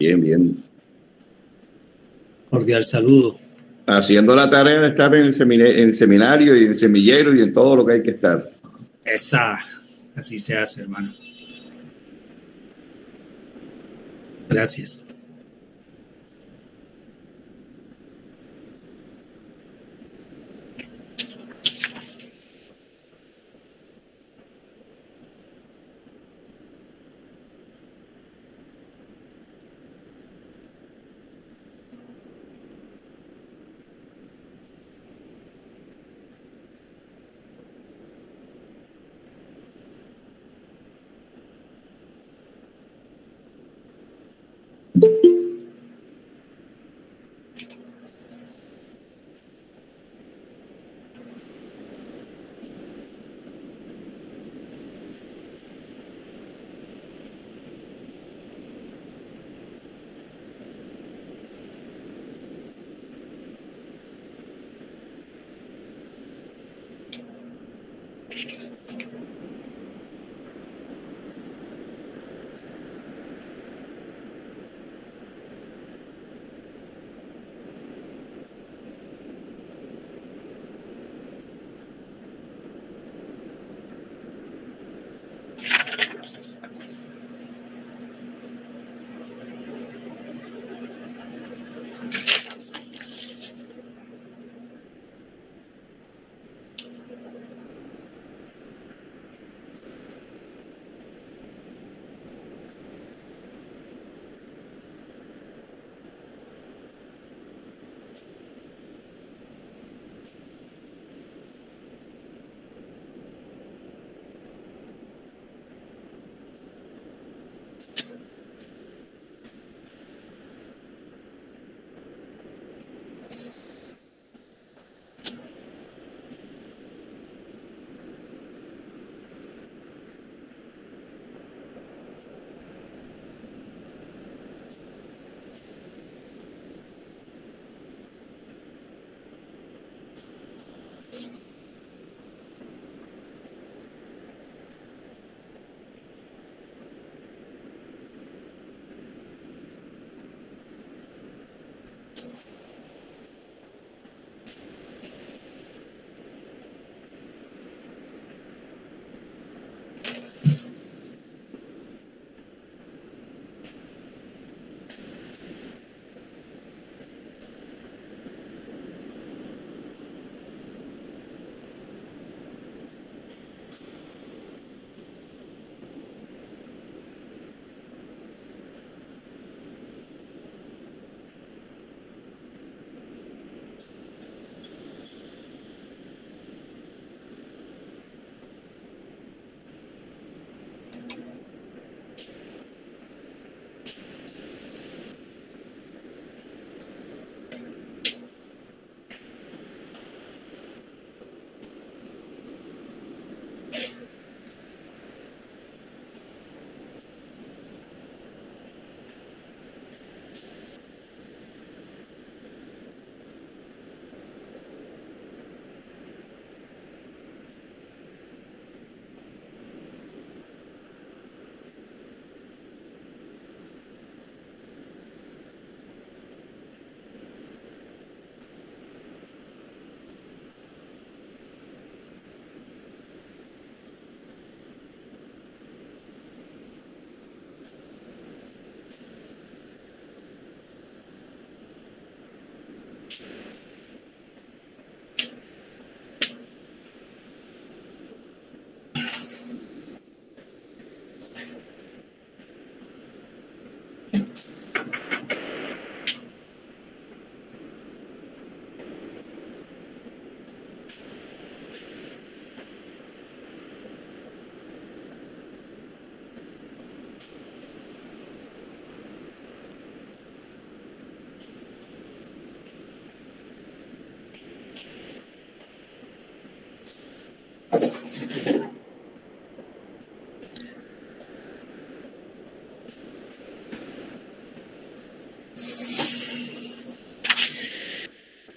Bien, bien. Cordial saludo. Haciendo la tarea de estar en el seminario y en el semillero y en todo lo que hay que estar. Así se hace, hermano. Gracias.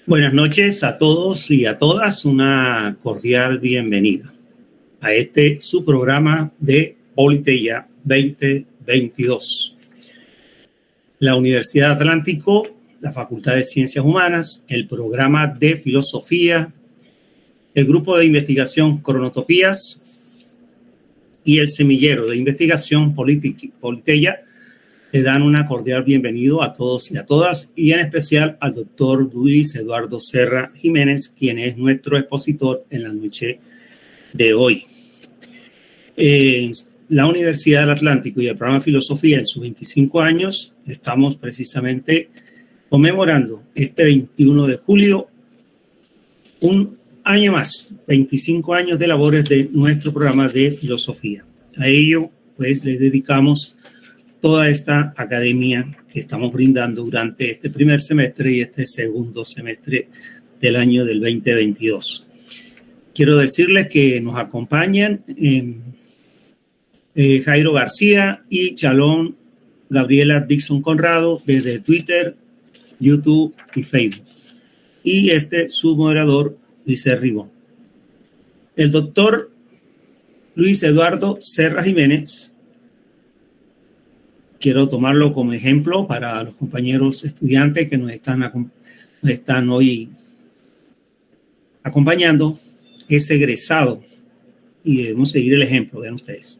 Buenas noches a todos y a todas, una cordial bienvenida a su programa de Politeia 2022. la Universidad Atlántico, la Facultad de Ciencias Humanas, el programa de Filosofía, el grupo de investigación Cronotopías y el semillero de investigación Politeia le dan una cordial bienvenido a todos y a todas, y en especial al doctor Luis Eduardo Serra Jiménez, quien es nuestro expositor en la noche de hoy. La Universidad del Atlántico y el programa de Filosofía en sus 25 años, estamos precisamente conmemorando este 21 de julio un año más, 25 años de labores de nuestro programa de filosofía. A ello, pues, le dedicamos toda esta academia que estamos brindando durante este primer semestre y este segundo semestre del año del 2022. Quiero decirles que nos acompañan Jairo García y Chalón Gabriela Dixon Conrado desde Twitter, YouTube y Facebook. Y su moderador, Luis Ribón. El doctor Luis Eduardo Serra Jiménez, quiero tomarlo como ejemplo para los compañeros estudiantes que nos están hoy acompañando. Es egresado, y debemos seguir el ejemplo, vean ustedes.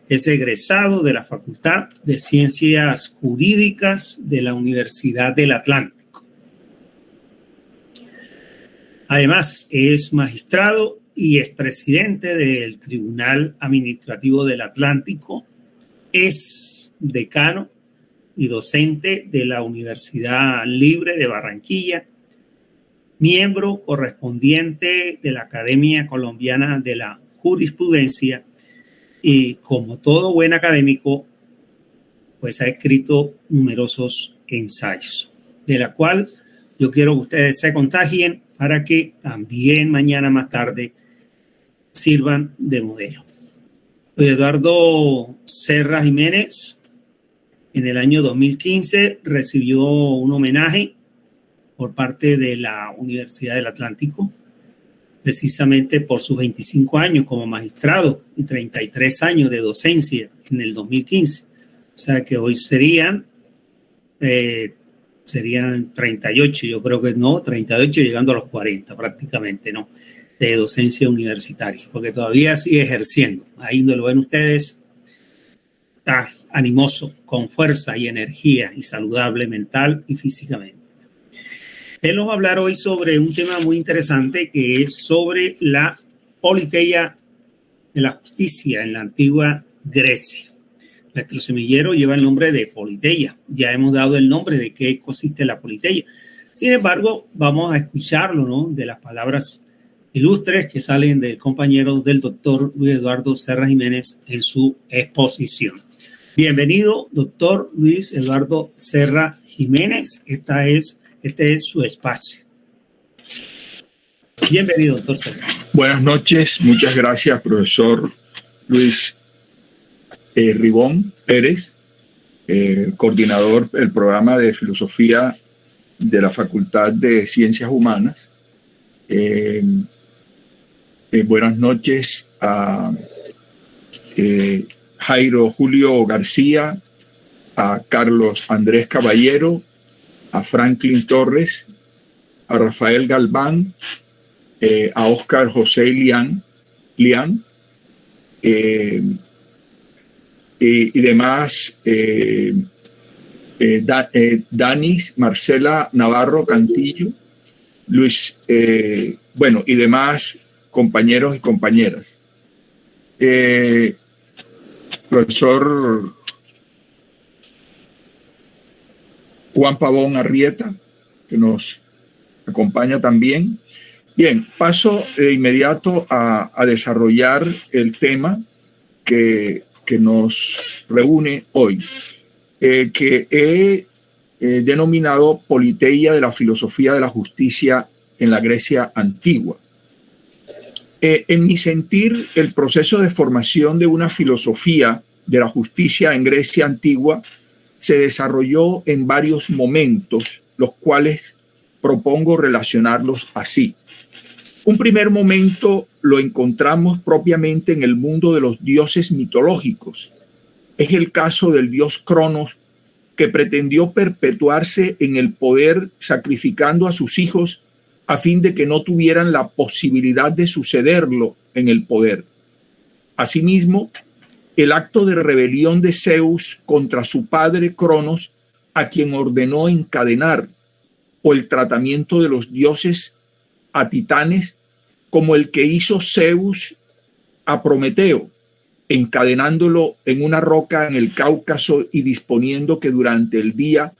Es egresado de la Facultad de Ciencias Jurídicas de la Universidad del Atlántico. Además, es magistrado y es presidente del Tribunal Administrativo del Atlántico. Es decano y docente de la Universidad Libre de Barranquilla, miembro correspondiente de la Academia Colombiana de la Jurisprudencia y, como todo buen académico, pues ha escrito numerosos ensayos, de la cual yo quiero que ustedes se contagien para que también mañana más tarde sirvan de modelo. Eduardo Serra Jiménez en el año 2015 recibió un homenaje por parte de la Universidad del Atlántico, precisamente por sus 25 años como magistrado y 33 años de docencia en el 2015. O sea que hoy serían 38, yo creo que no, 38 llegando a los 40 prácticamente, ¿no? De docencia universitaria, porque todavía sigue ejerciendo. Ahí donde lo ven ustedes, está animoso, con fuerza y energía y saludable mental y físicamente. Él nos va a hablar hoy sobre un tema muy interesante que es sobre la politeia de la justicia en la antigua Grecia. Nuestro semillero lleva el nombre de politeia. Ya hemos dado el nombre de qué consiste la politeia. Sin embargo, vamos a escucharlo, ¿no? De las palabras ilustres que salen del compañero del doctor Luis Eduardo Serra Jiménez en su exposición. Bienvenido, doctor Luis Eduardo Serra Jiménez. Este es su espacio. Bienvenido, doctor Serra. Buenas noches, muchas gracias, profesor Luis Ribón Pérez, coordinador del programa de filosofía de la Facultad de Ciencias Humanas. Buenas noches a Jairo Julio García, a Carlos Andrés Caballero, a Franklin Torres, a Rafael Galván, a Oscar José Lian y demás, Danis, Marcela Navarro Cantillo, Luis, y demás compañeros y compañeras. Profesor Juan Pavón Arrieta, que nos acompaña también. Bien, paso de inmediato a desarrollar el tema que nos reúne hoy, que he denominado politeia de la filosofía de la justicia en la Grecia antigua. En mi sentir, el proceso de formación de una filosofía de la justicia en Grecia antigua se desarrolló en varios momentos, los cuales propongo relacionarlos así. Un primer momento lo encontramos propiamente en el mundo de los dioses mitológicos. Es el caso del dios Cronos, que pretendió perpetuarse en el poder sacrificando a sus hijos a fin de que no tuvieran la posibilidad de sucederlo en el poder. Asimismo, el acto de rebelión de Zeus contra su padre Cronos, a quien ordenó encadenar, o el tratamiento de los dioses a titanes, como el que hizo Zeus a Prometeo, encadenándolo en una roca en el Cáucaso y disponiendo que durante el día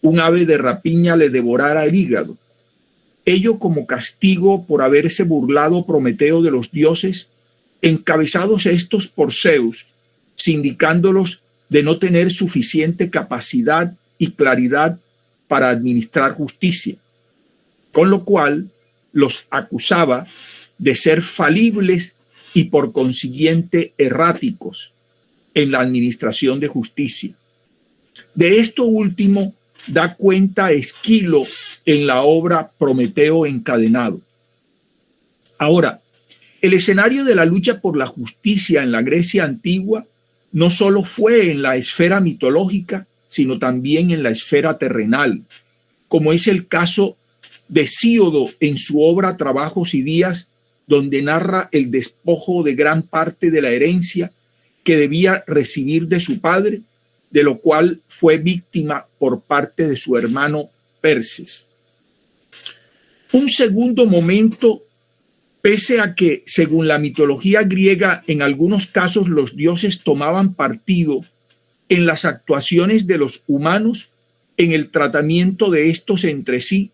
un ave de rapiña le devorara el hígado. Ello como castigo por haberse burlado Prometeo de los dioses, encabezados estos por Zeus, sindicándolos de no tener suficiente capacidad y claridad para administrar justicia, con lo cual los acusaba de ser falibles y por consiguiente erráticos en la administración de justicia. De esto último da cuenta Esquilo en la obra Prometeo encadenado. Ahora, el escenario de la lucha por la justicia en la Grecia antigua no solo fue en la esfera mitológica, sino también en la esfera terrenal, como es el caso de Hesíodo en su obra Trabajos y Días, donde narra el despojo de gran parte de la herencia que debía recibir de su padre, de lo cual fue víctima por parte de su hermano Perses. Un segundo momento, pese a que, según la mitología griega, en algunos casos los dioses tomaban partido en las actuaciones de los humanos, en el tratamiento de estos entre sí,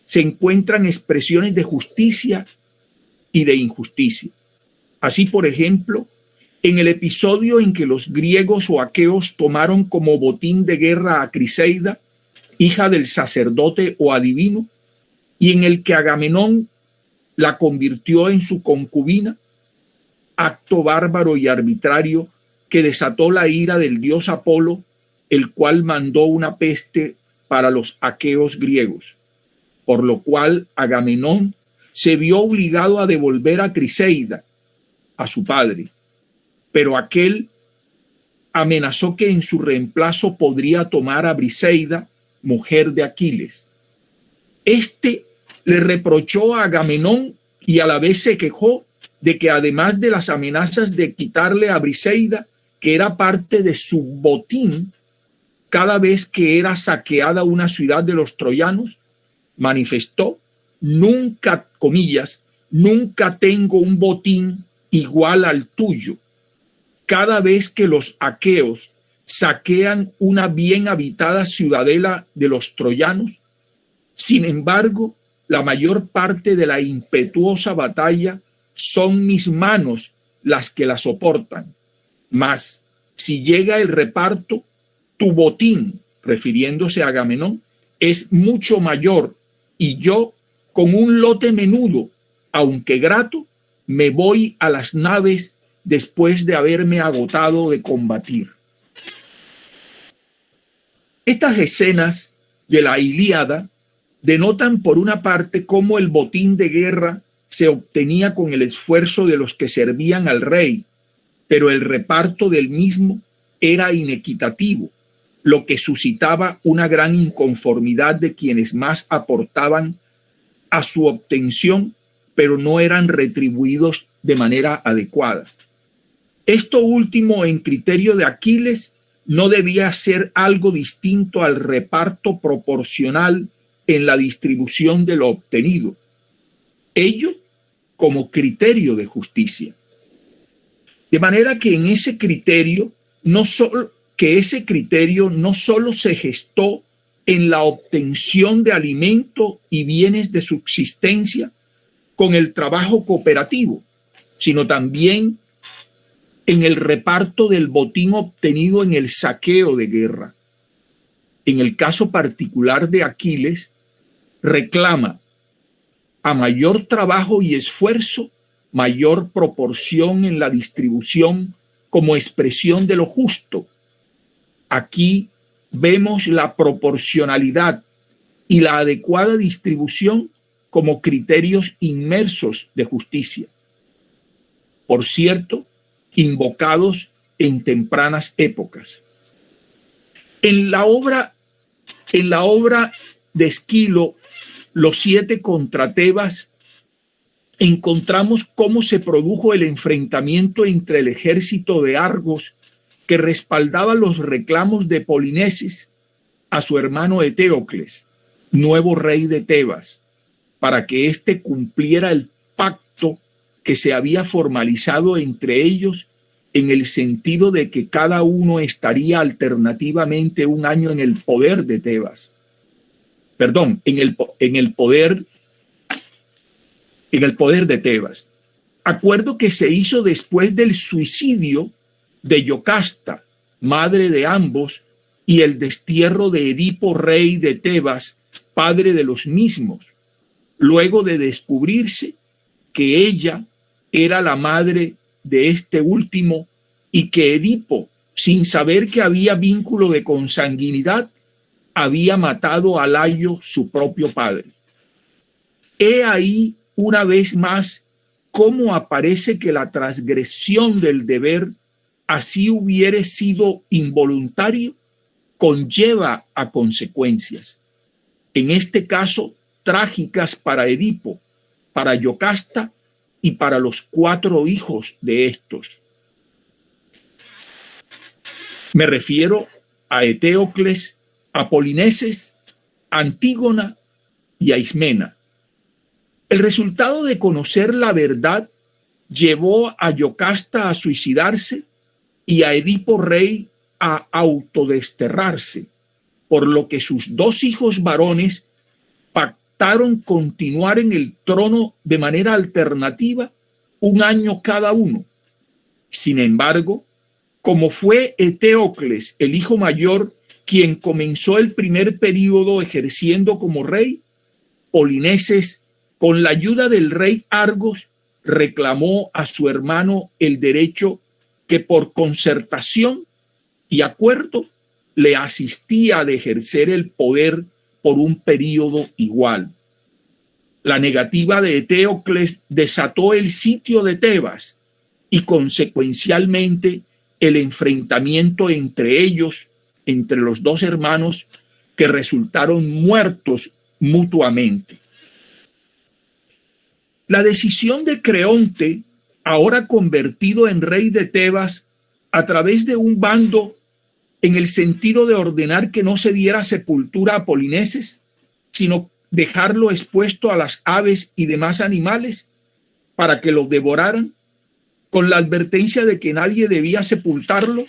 se encuentran expresiones de justicia y de injusticia. Así, por ejemplo, en el episodio en que los griegos o aqueos tomaron como botín de guerra a Criseida, hija del sacerdote o adivino, y en el que Agamenón la convirtió en su concubina, acto bárbaro y arbitrario que desató la ira del dios Apolo, el cual mandó una peste para los aqueos griegos, por lo cual Agamenón se vio obligado a devolver a Criseida, a su padre, pero aquel amenazó que en su reemplazo podría tomar a Briseida, mujer de Aquiles. Este le reprochó a Agamenón y a la vez se quejó de que además de las amenazas de quitarle a Briseida, que era parte de su botín, cada vez que era saqueada una ciudad de los troyanos, manifestó: nunca, comillas, nunca tengo un botín igual al tuyo. Cada vez que los aqueos saquean una bien habitada ciudadela de los troyanos, sin embargo, la mayor parte de la impetuosa batalla son mis manos las que la soportan. Mas, si llega el reparto, tu botín, refiriéndose a Agamenón, es mucho mayor, y yo, con un lote menudo, aunque grato, me voy a las naves después de haberme agotado de combatir. Estas escenas de la Ilíada denotan por una parte cómo el botín de guerra se obtenía con el esfuerzo de los que servían al rey, pero el reparto del mismo era inequitativo, lo que suscitaba una gran inconformidad de quienes más aportaban a su obtención, pero no eran retribuidos de manera adecuada. Esto último, en criterio de Aquiles, no debía ser algo distinto al reparto proporcional en la distribución de lo obtenido, ello como criterio de justicia. De manera que en ese criterio no solo se gestó en la obtención de alimento y bienes de subsistencia con el trabajo cooperativo, sino también en el reparto del botín obtenido en el saqueo de guerra. En el caso particular de Aquiles, reclama a mayor trabajo y esfuerzo, mayor proporción en la distribución como expresión de lo justo. Aquí vemos la proporcionalidad y la adecuada distribución como criterios inmersos de justicia. Por cierto, invocados en tempranas épocas. En la obra de Esquilo, Los 7 contra Tebas, encontramos cómo se produjo el enfrentamiento entre el ejército de Argos, que respaldaba los reclamos de Polinices, a su hermano Eteocles, nuevo rey de Tebas, para que éste cumpliera el pacto que se había formalizado entre ellos, en el sentido de que cada uno estaría alternativamente un año en el poder de Tebas. Perdón, en el poder de Tebas. Acuerdo que se hizo después del suicidio de Yocasta, madre de ambos, y el destierro de Edipo, rey de Tebas, padre de los mismos, luego de descubrirse que ella era la madre de este último y que Edipo, sin saber que había vínculo de consanguinidad, había matado a Layo, su propio padre. He ahí una vez más cómo aparece que la transgresión del deber, así hubiere sido involuntario, conlleva a consecuencias. En este caso, trágicas para Edipo, para Yocasta y para los 4 hijos de estos. Me refiero a Eteocles, a Polinices, a Antígona y a Ismena. El resultado de conocer la verdad llevó a Yocasta a suicidarse y a Edipo rey a autodesterrarse, por lo que sus 2 hijos varones pactaron continuar en el trono de manera alternativa 1 año cada uno. Sin embargo, como fue Eteocles, el hijo mayor, quien comenzó el primer período ejerciendo como rey, Polinices, con la ayuda del rey Argos, reclamó a su hermano el derecho que por concertación y acuerdo le asistía de ejercer el poder por un período igual. La negativa de Eteocles desató el sitio de Tebas y consecuencialmente el enfrentamiento entre ellos, entre los 2 hermanos, que resultaron muertos mutuamente. La decisión de Creonte, ahora convertido en rey de Tebas, a través de un bando en el sentido de ordenar que no se diera sepultura a Polinices, sino dejarlo expuesto a las aves y demás animales para que lo devoraran, con la advertencia de que nadie debía sepultarlo,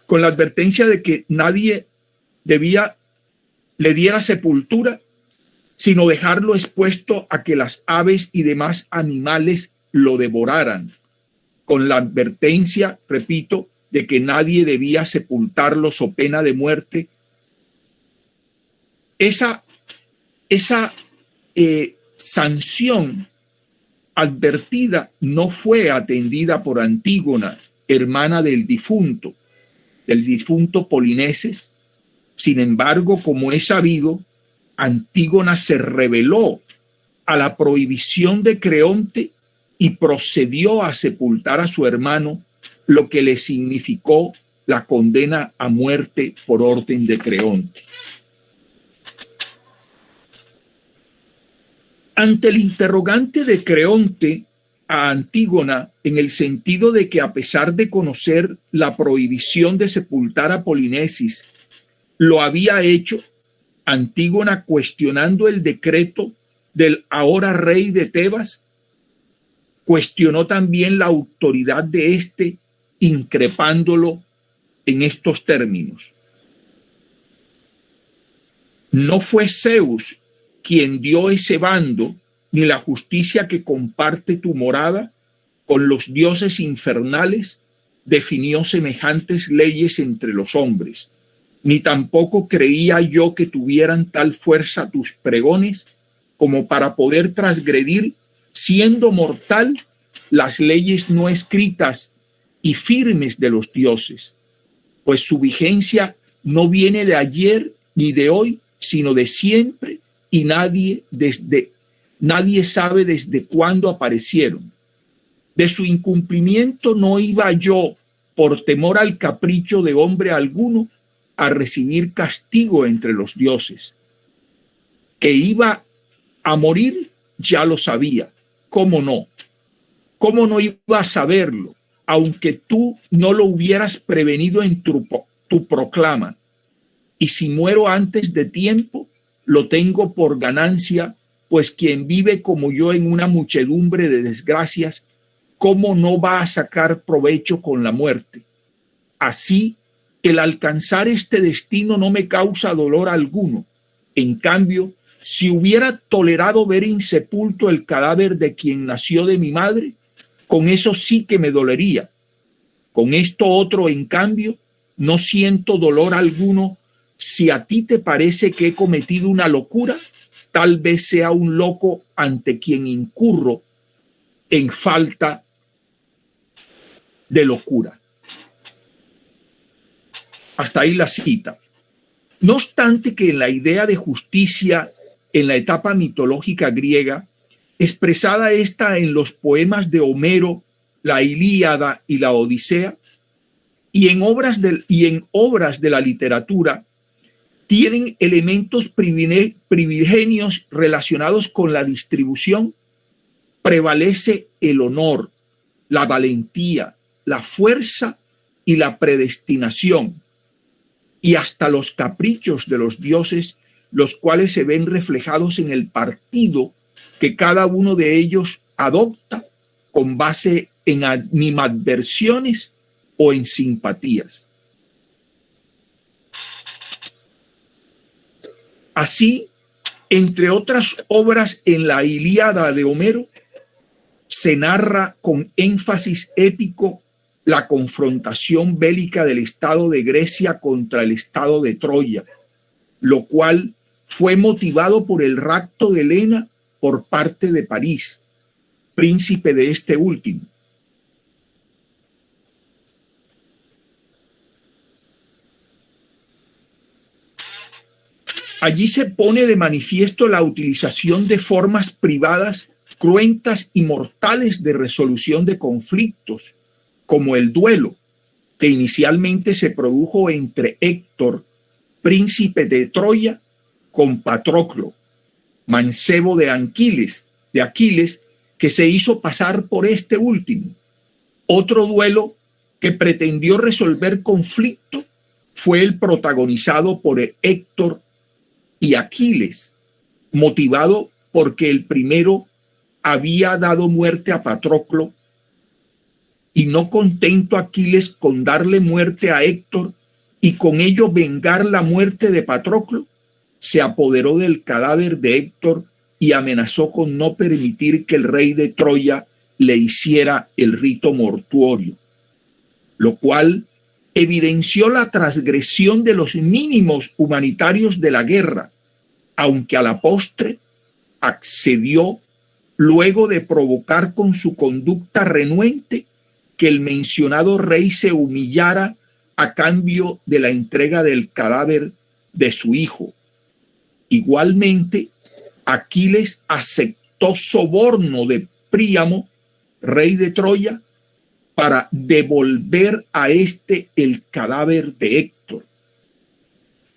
con la advertencia de que nadie le diera sepultura, sino dejarlo expuesto a que las aves y demás animales lo devoraran, con la advertencia, repito, de que nadie debía sepultarlo so pena de muerte. Esa sanción advertida no fue atendida por Antígona, hermana del difunto Polinices. Sin embargo, como es sabido, Antígona se rebeló a la prohibición de Creonte y procedió a sepultar a su hermano, lo que le significó la condena a muerte por orden de Creonte. Ante el interrogante de Creonte a Antígona, en el sentido de que a pesar de conocer la prohibición de sepultar a Polinices, lo había hecho, Antígona, cuestionando el decreto del ahora rey de Tebas, cuestionó también la autoridad de éste, increpándolo en estos términos: no fue Zeus quien dio ese bando, ni la justicia que comparte tu morada con los dioses infernales definió semejantes leyes entre los hombres, ni tampoco creía yo que tuvieran tal fuerza tus pregones como para poder transgredir, siendo mortal, las leyes no escritas y firmes de los dioses, pues su vigencia no viene de ayer ni de hoy, sino de siempre, y nadie sabe desde cuándo aparecieron. De su incumplimiento no iba yo por temor al capricho de hombre alguno, a recibir castigo entre los dioses. Que iba a morir, ya lo sabía. ¿Cómo no? ¿Cómo no iba a saberlo, aunque tú no lo hubieras prevenido en tu proclama? Y si muero antes de tiempo, lo tengo por ganancia, pues quien vive como yo en una muchedumbre de desgracias, ¿cómo no va a sacar provecho con la muerte? Así, el alcanzar este destino no me causa dolor alguno. En cambio, si hubiera tolerado ver insepulto el cadáver de quien nació de mi madre, con eso sí que me dolería. Con esto otro, en cambio, no siento dolor alguno. Si a ti te parece que he cometido una locura, tal vez sea un loco ante quien incurro en falta de locura. Hasta ahí la cita. No obstante que en la idea de justicia en la etapa mitológica griega, expresada esta en los poemas de Homero, la Ilíada y la Odisea, y en obras de la literatura, tienen elementos primigenios relacionados con la distribución, prevalece el honor, la valentía, la fuerza y la predestinación, y hasta los caprichos de los dioses, los cuales se ven reflejados en el partido que cada uno de ellos adopta con base en animadversiones o en simpatías. Así, entre otras obras en la Ilíada de Homero, se narra con énfasis épico la confrontación bélica del Estado de Grecia contra el Estado de Troya, lo cual fue motivado por el rapto de Helena por parte de París, príncipe de este último. Allí se pone de manifiesto la utilización de formas privadas, cruentas y mortales de resolución de conflictos, como el duelo, que inicialmente se produjo entre Héctor, príncipe de Troya, con Patroclo, mancebo de Aquiles, que se hizo pasar por este último. Otro duelo que pretendió resolver conflicto fue el protagonizado por Héctor y Aquiles, motivado porque el primero había dado muerte a Patroclo, y no contento Aquiles con darle muerte a Héctor y con ello vengar la muerte de Patroclo, se apoderó del cadáver de Héctor y amenazó con no permitir que el rey de Troya le hiciera el rito mortuorio, lo cual evidenció la transgresión de los mínimos humanitarios de la guerra, aunque a la postre accedió luego de provocar con su conducta renuente que el mencionado rey se humillara a cambio de la entrega del cadáver de su hijo. Igualmente, Aquiles aceptó soborno de Príamo, rey de Troya, para devolver a este el cadáver de Héctor.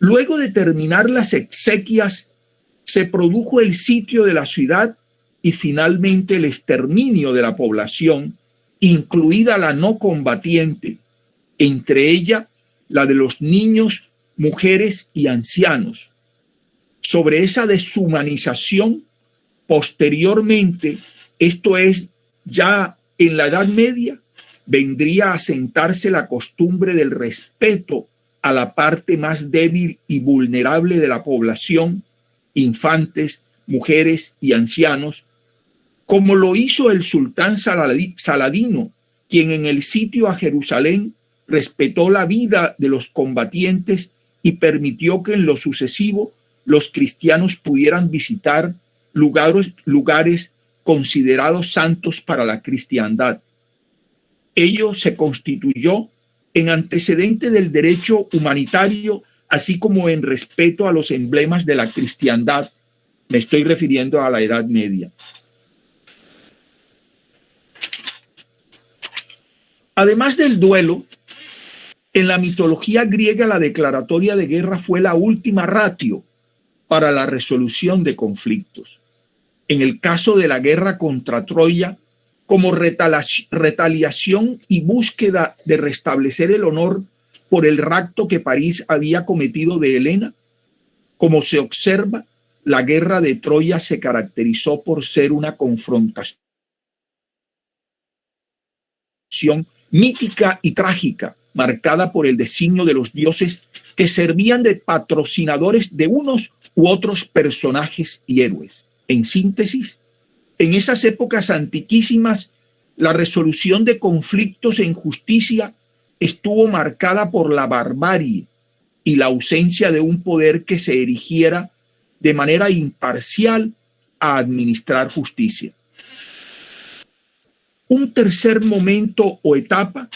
Luego de terminar las exequias, se produjo el sitio de la ciudad y finalmente el exterminio de la población, incluida la no combatiente, entre ella la de los niños, mujeres y ancianos. Sobre esa deshumanización, posteriormente, esto es, ya en la Edad Media, vendría a sentarse la costumbre del respeto a la parte más débil y vulnerable de la población, infantes, mujeres y ancianos, como lo hizo el sultán Saladino, quien en el sitio a Jerusalén respetó la vida de los combatientes y permitió que en lo sucesivo los cristianos pudieran visitar lugares considerados santos para la cristiandad. Ello se constituyó en antecedente del derecho humanitario, así como en respeto a los emblemas de la cristiandad. Me estoy refiriendo a la Edad Media. Además del duelo, En la mitología griega, la declaratoria de guerra fue la última ratio para la resolución de conflictos. En el caso de la guerra contra Troya, como retaliación y búsqueda de restablecer el honor por el rapto que París había cometido de Helena, como se observa, la guerra de Troya se caracterizó por ser una confrontación mítica y trágica, marcada por el designio de los dioses que servían de patrocinadores de unos u otros personajes y héroes. En síntesis, en esas épocas antiquísimas, la resolución de conflictos en justicia estuvo marcada por la barbarie y la ausencia de un poder que se erigiera de manera imparcial a administrar justicia. Un tercer momento o etapa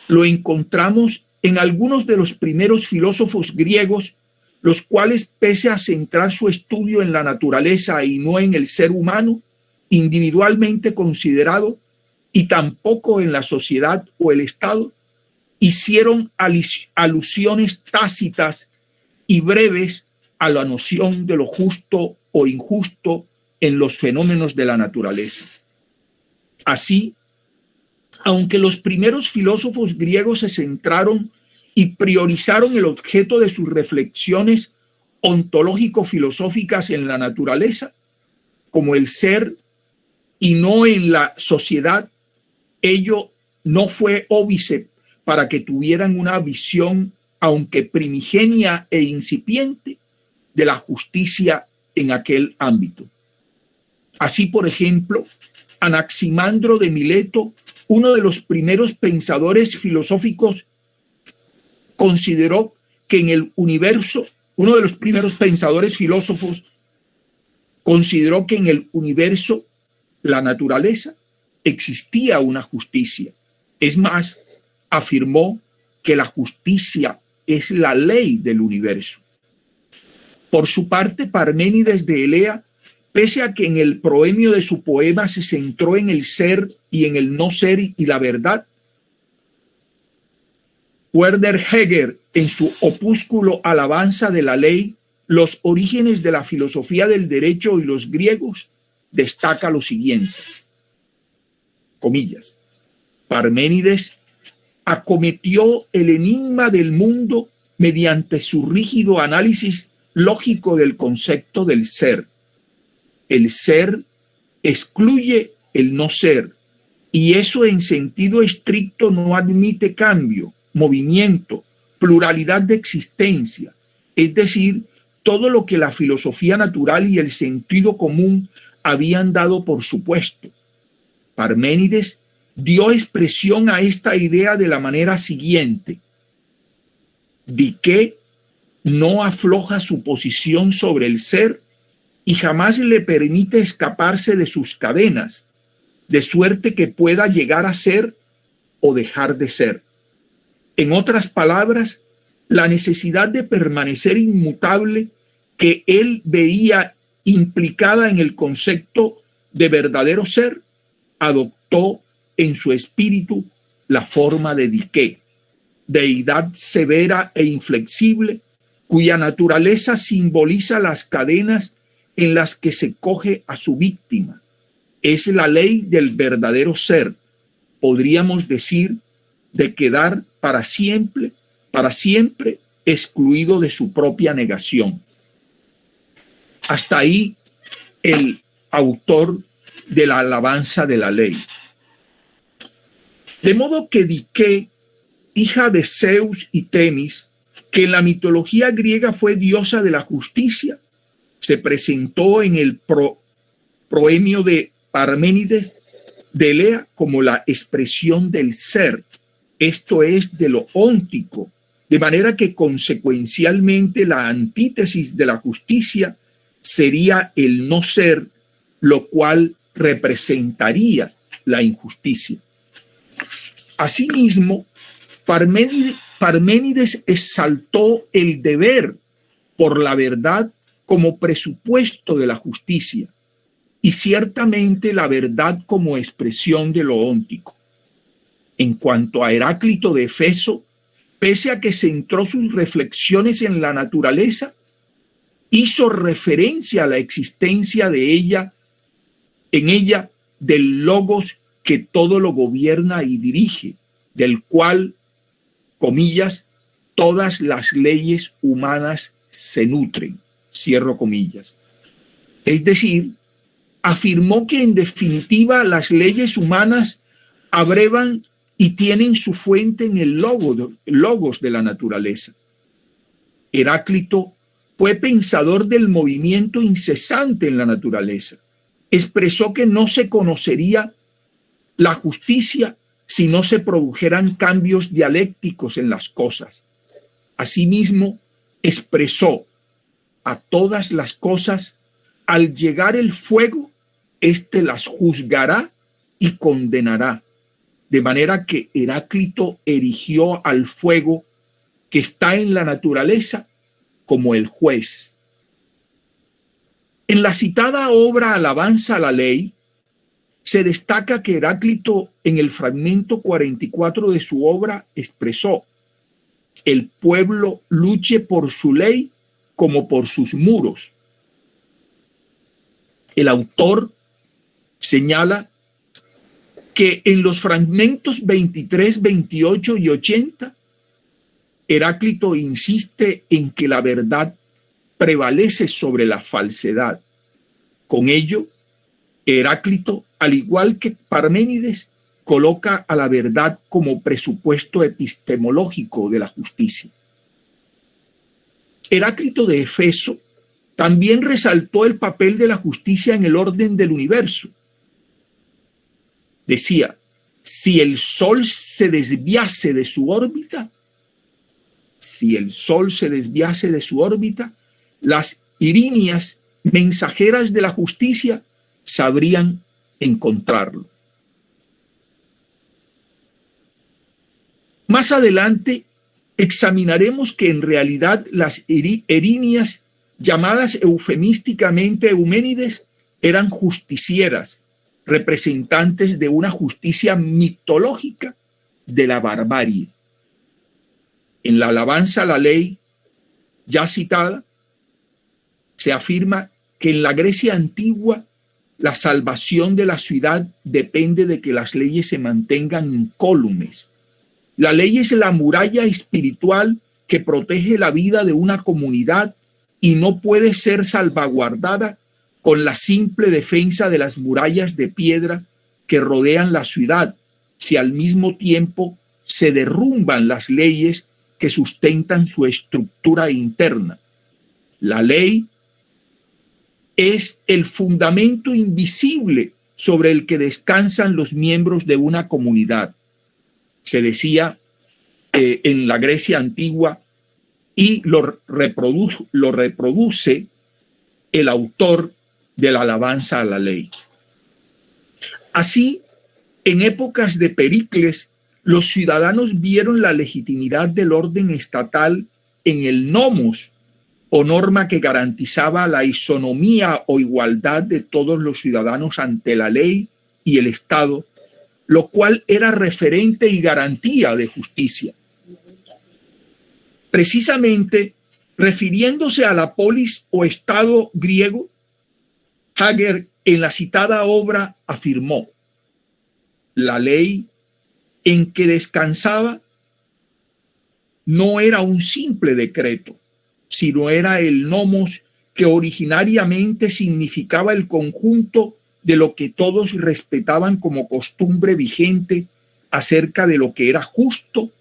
lo encontramos en algunos de los primeros filósofos griegos, los cuales, pese a centrar su estudio en la naturaleza y no en el ser humano individualmente considerado, y tampoco en la sociedad o el Estado, hicieron alusiones tácitas y breves a la noción de lo justo o injusto en los fenómenos de la naturaleza. Así, aunque los primeros filósofos griegos se centraron y priorizaron el objeto de sus reflexiones ontológico-filosóficas en la naturaleza, como el ser y no en la sociedad, ello no fue óbice para que tuvieran una visión, aunque primigenia e incipiente, de la justicia en aquel ámbito. Así, por ejemplo, Anaximandro de Mileto, uno de los primeros pensadores filosóficos, consideró que en el universo, uno de los primeros pensadores filósofos, consideró que en el universo, la naturaleza, existía una justicia. Es más, afirmó que la justicia es la ley del universo. Por su parte, Parménides de Elea, pese a que en el proemio de su poema se centró en el ser y en el no ser y la verdad, Werner Heger, en su opúsculo Alabanza de la Ley, los orígenes de la filosofía del derecho y los griegos, destaca lo siguiente, comillas, Parménides acometió el enigma del mundo mediante su rígido análisis lógico del concepto del ser. El ser excluye el no ser, y eso en sentido estricto no admite cambio, movimiento, pluralidad de existencia, es decir, todo lo que la filosofía natural y el sentido común habían dado por supuesto. Parménides dio expresión a esta idea de la manera siguiente: Dique no afloja su posición sobre el ser y jamás le permite escaparse de sus cadenas, de suerte que pueda llegar a ser o dejar de ser. En otras palabras, la necesidad de permanecer inmutable que él veía implicada en el concepto de verdadero ser, adoptó en su espíritu la forma de Dique, deidad severa e inflexible, cuya naturaleza simboliza las cadenas en las que se coge a su víctima. Es la ley del verdadero ser, podríamos decir, de quedar para siempre excluido de su propia negación. Hasta ahí el autor de la Alabanza de la Ley. De modo que Dique, hija de Zeus y Temis, que en la mitología griega fue diosa de la justicia, se presentó en el proemio de Parménides de Elea como la expresión del ser, esto es, de lo óntico, de manera que consecuencialmente la antítesis de la justicia sería el no ser, lo cual representaría la injusticia. Asimismo, Parménides exaltó el deber por la verdad como presupuesto de la justicia y ciertamente la verdad como expresión de lo óntico. En cuanto a Heráclito de Éfeso, pese a que centró sus reflexiones en la naturaleza, hizo referencia a la existencia de ella, en ella, del logos que todo lo gobierna y dirige, del cual, comillas, todas las leyes humanas se nutren, cierro comillas. Es decir, afirmó que en definitiva las leyes humanas abrevan y tienen su fuente en el logos de la naturaleza. Heráclito fue pensador del movimiento incesante en la naturaleza. Expresó que no se conocería la justicia si no se produjeran cambios dialécticos en las cosas. Asimismo, expresó: a todas las cosas, al llegar el fuego, éste las juzgará y condenará. De manera que Heráclito erigió al fuego que está en la naturaleza como el juez. En la citada obra Alabanza a la Ley, se destaca que Heráclito, en el fragmento 44 de su obra, expresó: el pueblo luche por su ley como por sus muros. El autor señala que en los fragmentos 23, 28 y 80, Heráclito insiste en que la verdad prevalece sobre la falsedad. Con ello, Heráclito, al igual que Parménides, coloca a la verdad como presupuesto epistemológico de la justicia. Heráclito de Éfeso también resaltó el papel de la justicia en el orden del universo. Decía: si el sol se desviase de su órbita, las Irinias, mensajeras de la justicia, sabrían encontrarlo. Más adelante examinaremos que en realidad las Irinias, llamadas eufemísticamente Euménides, eran justicieras, representantes de una justicia mitológica de la barbarie. En la Alabanza a la Ley, ya citada, se afirma que en la Grecia antigua la salvación de la ciudad depende de que las leyes se mantengan incólumes. La ley es la muralla espiritual que protege la vida de una comunidad y no puede ser salvaguardada con la simple defensa de las murallas de piedra que rodean la ciudad, si al mismo tiempo se derrumban las leyes que sustentan su estructura interna. La ley es el fundamento invisible sobre el que descansan los miembros de una comunidad. Se decía en la Grecia antigua, y lo reproduce el autor de la Alabanza a la Ley. Así, en épocas de Pericles, los ciudadanos vieron la legitimidad del orden estatal en el nomos, o norma que garantizaba la isonomía o igualdad de todos los ciudadanos ante la ley y el Estado, lo cual era referente y garantía de justicia. Precisamente, refiriéndose a la polis o Estado griego, Hager en la citada obra afirmó: la ley en que descansaba no era un simple decreto, sino era el nomos, que originariamente significaba el conjunto de lo que todos respetaban como costumbre vigente acerca de lo que era justo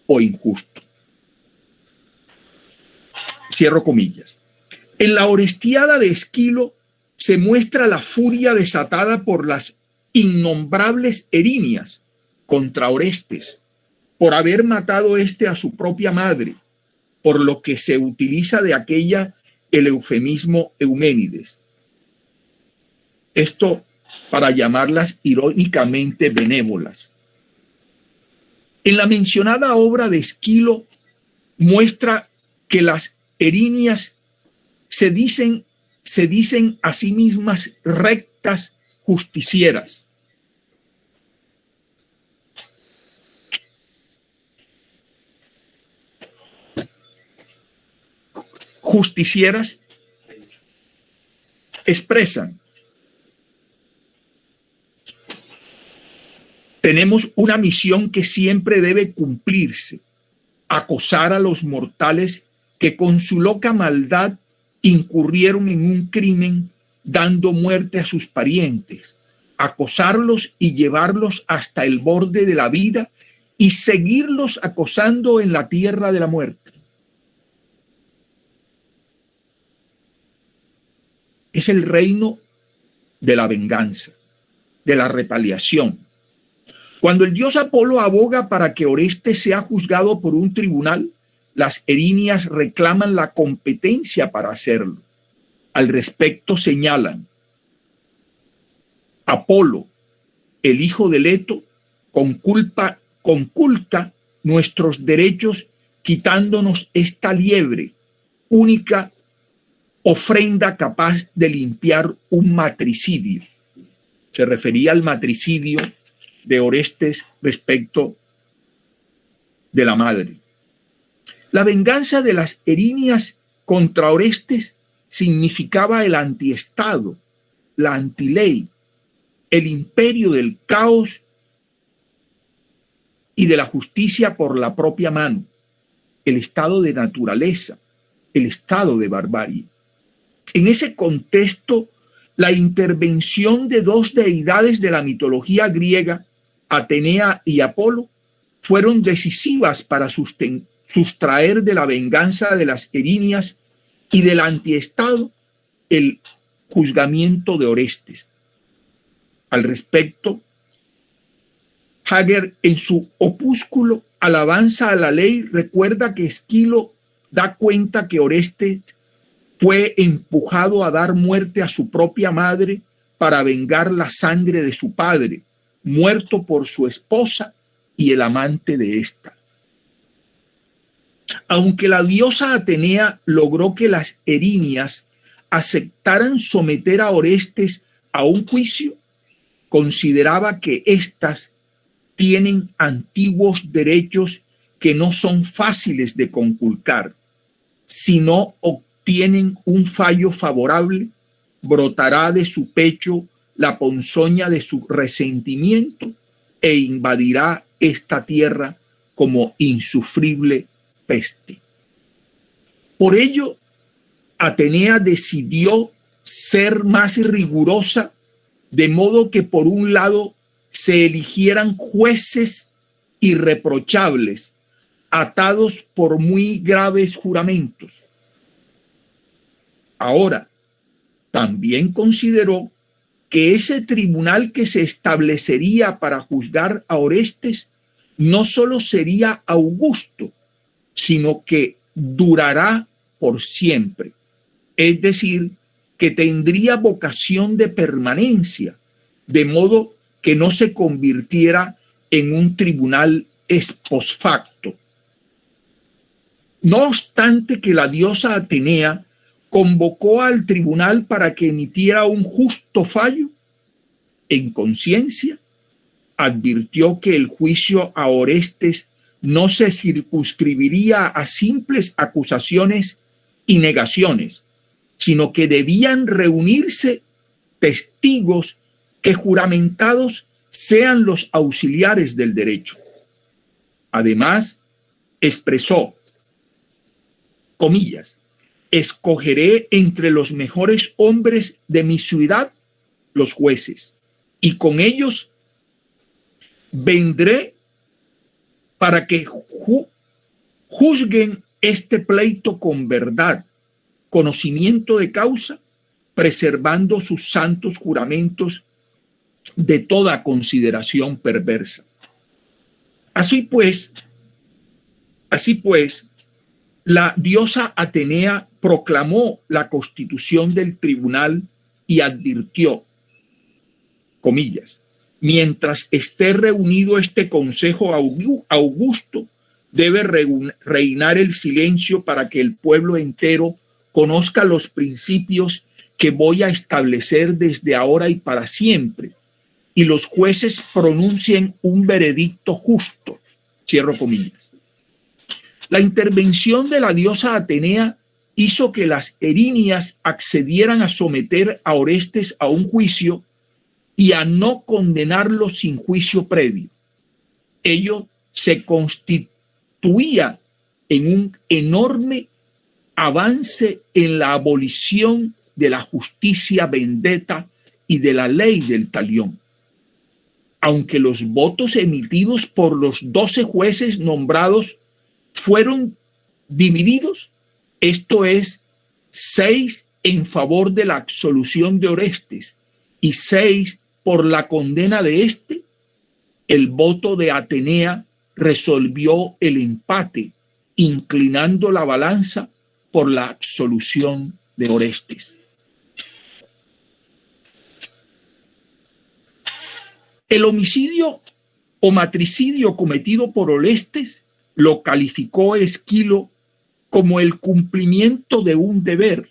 o injusto. Cierro comillas. En la Orestiada de Esquilo se muestra la furia desatada por las innombrables Erinias contra Orestes, por haber matado a su propia madre, por lo que se utiliza de aquella el eufemismo Euménides. Esto para llamarlas irónicamente benévolas. En la mencionada obra de Esquilo muestra que las Erinias se dicen a sí mismas rectas justicieras. justicieras expresan: tenemos una misión que siempre debe cumplirse: acosar a los mortales que con su loca maldad incurrieron en un crimen, dando muerte a sus parientes, acosarlos y llevarlos hasta el borde de la vida y seguirlos acosando en la tierra de la muerte. Es el reino de la venganza, de la retaliación. Cuando el dios Apolo aboga para que Orestes sea juzgado por un tribunal, las erinias reclaman la competencia para hacerlo. Al respecto señalan: Apolo, el hijo de Leto, conculca nuestros derechos quitándonos esta liebre, única ofrenda capaz de limpiar un matricidio. Se refería al matricidio de Orestes respecto de la madre. La venganza de las erinias contra Orestes significaba el antiestado, la antiley, el imperio del caos y de la justicia por la propia mano, el estado de naturaleza, el estado de barbarie. En ese contexto, la intervención de dos deidades de la mitología griega, Atenea y Apolo, fueron decisivas para sustraer de la venganza de las erinias y del antiestado el juzgamiento de Orestes. Al respecto, Hager, en su opúsculo Alabanza a la Ley, recuerda que Esquilo da cuenta que Orestes fue empujado a dar muerte a su propia madre para vengar la sangre de su padre, muerto por su esposa y el amante de ésta. Aunque la diosa Atenea logró que las erinias aceptaran someter a Orestes a un juicio, consideraba que éstas tienen antiguos derechos que no son fáciles de conculcar. Si no obtienen un fallo favorable, brotará de su pecho la ponzoña de su resentimiento e invadirá esta tierra como insufrible peste. Por ello, Atenea decidió ser más rigurosa, de modo que por un lado se eligieran jueces irreprochables, atados por muy graves juramentos. Ahora, también consideró que ese tribunal que se establecería para juzgar a Orestes no solo sería augusto, sino que durará por siempre. Es decir, que tendría vocación de permanencia, de modo que no se convirtiera en un tribunal ex post facto. No obstante que la diosa Atenea convocó al tribunal para que emitiera un justo fallo, en conciencia advirtió que el juicio a Orestes no se circunscribiría a simples acusaciones y negaciones, sino que debían reunirse testigos que juramentados sean los auxiliares del derecho. Además, expresó, comillas, escogeré entre los mejores hombres de mi ciudad los jueces, y con ellos vendré para que juzguen este pleito con verdad, conocimiento de causa, preservando sus santos juramentos de toda consideración perversa. Así pues, la diosa Atenea proclamó la constitución del tribunal y advirtió, comillas, mientras esté reunido este consejo augusto, debe reinar el silencio para que el pueblo entero conozca los principios que voy a establecer desde ahora y para siempre, y los jueces pronuncien un veredicto justo. Cierro comillas. La intervención de la diosa Atenea hizo que las erinias accedieran a someter a Orestes a un juicio y a no condenarlo sin juicio previo. Ello se constituía en un enorme avance en la abolición de la justicia vendetta y de la ley del talión. Aunque los votos emitidos por los 12 jueces nombrados fueron divididos, esto es, 6 en favor de la absolución de Orestes y 6 por la condena de éste, el voto de Atenea resolvió el empate, inclinando la balanza por la absolución de Orestes. El homicidio o matricidio cometido por Orestes lo calificó Esquilo como el cumplimiento de un deber.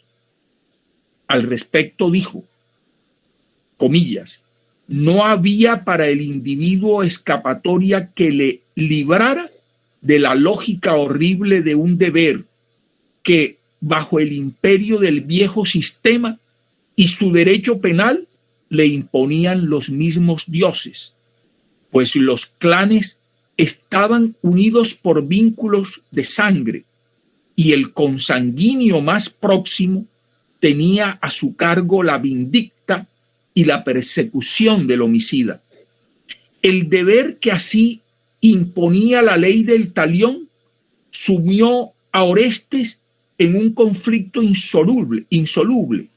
Al respecto dijo, comillas, no había para el individuo escapatoria que le librara de la lógica horrible de un deber que, bajo el imperio del viejo sistema y su derecho penal, le imponían los mismos dioses, pues los clanes estaban unidos por vínculos de sangre y el consanguíneo más próximo tenía a su cargo la vindicta y la persecución del homicida. El deber que así imponía la ley del talión sumió a Orestes en un conflicto insoluble.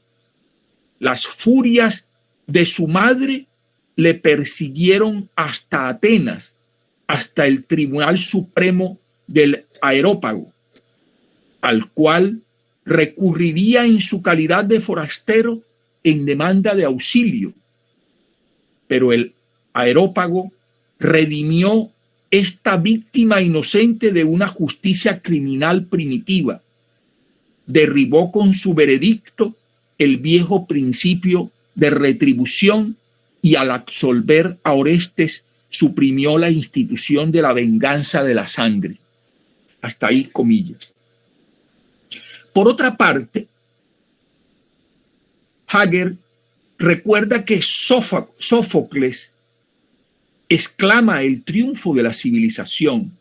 Las furias de su madre le persiguieron hasta Atenas, hasta el Tribunal Supremo del Areópago, al cual recurriría en su calidad de forastero en demanda de auxilio. Pero el Areópago redimió esta víctima inocente de una justicia criminal primitiva. Derribó con su veredicto el viejo principio de retribución y al absolver a Orestes suprimió la institución de la venganza de la sangre. Hasta ahí comillas. Por otra parte, Hager recuerda que Sófocles exclama el triunfo de la civilización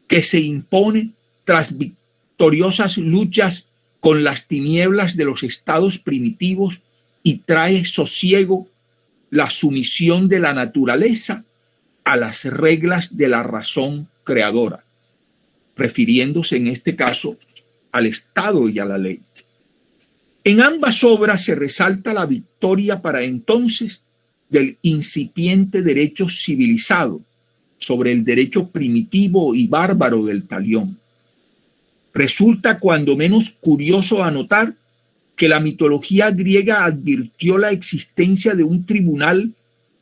que se impone tras victoriosas luchas con las tinieblas de los estados primitivos y trae sosiego la sumisión de la naturaleza a las reglas de la razón creadora, refiriéndose en este caso al Estado y a la ley. En ambas obras se resalta la victoria para entonces del incipiente derecho civilizado sobre el derecho primitivo y bárbaro del talión. Resulta cuando menos curioso anotar que la mitología griega advirtió la existencia de un tribunal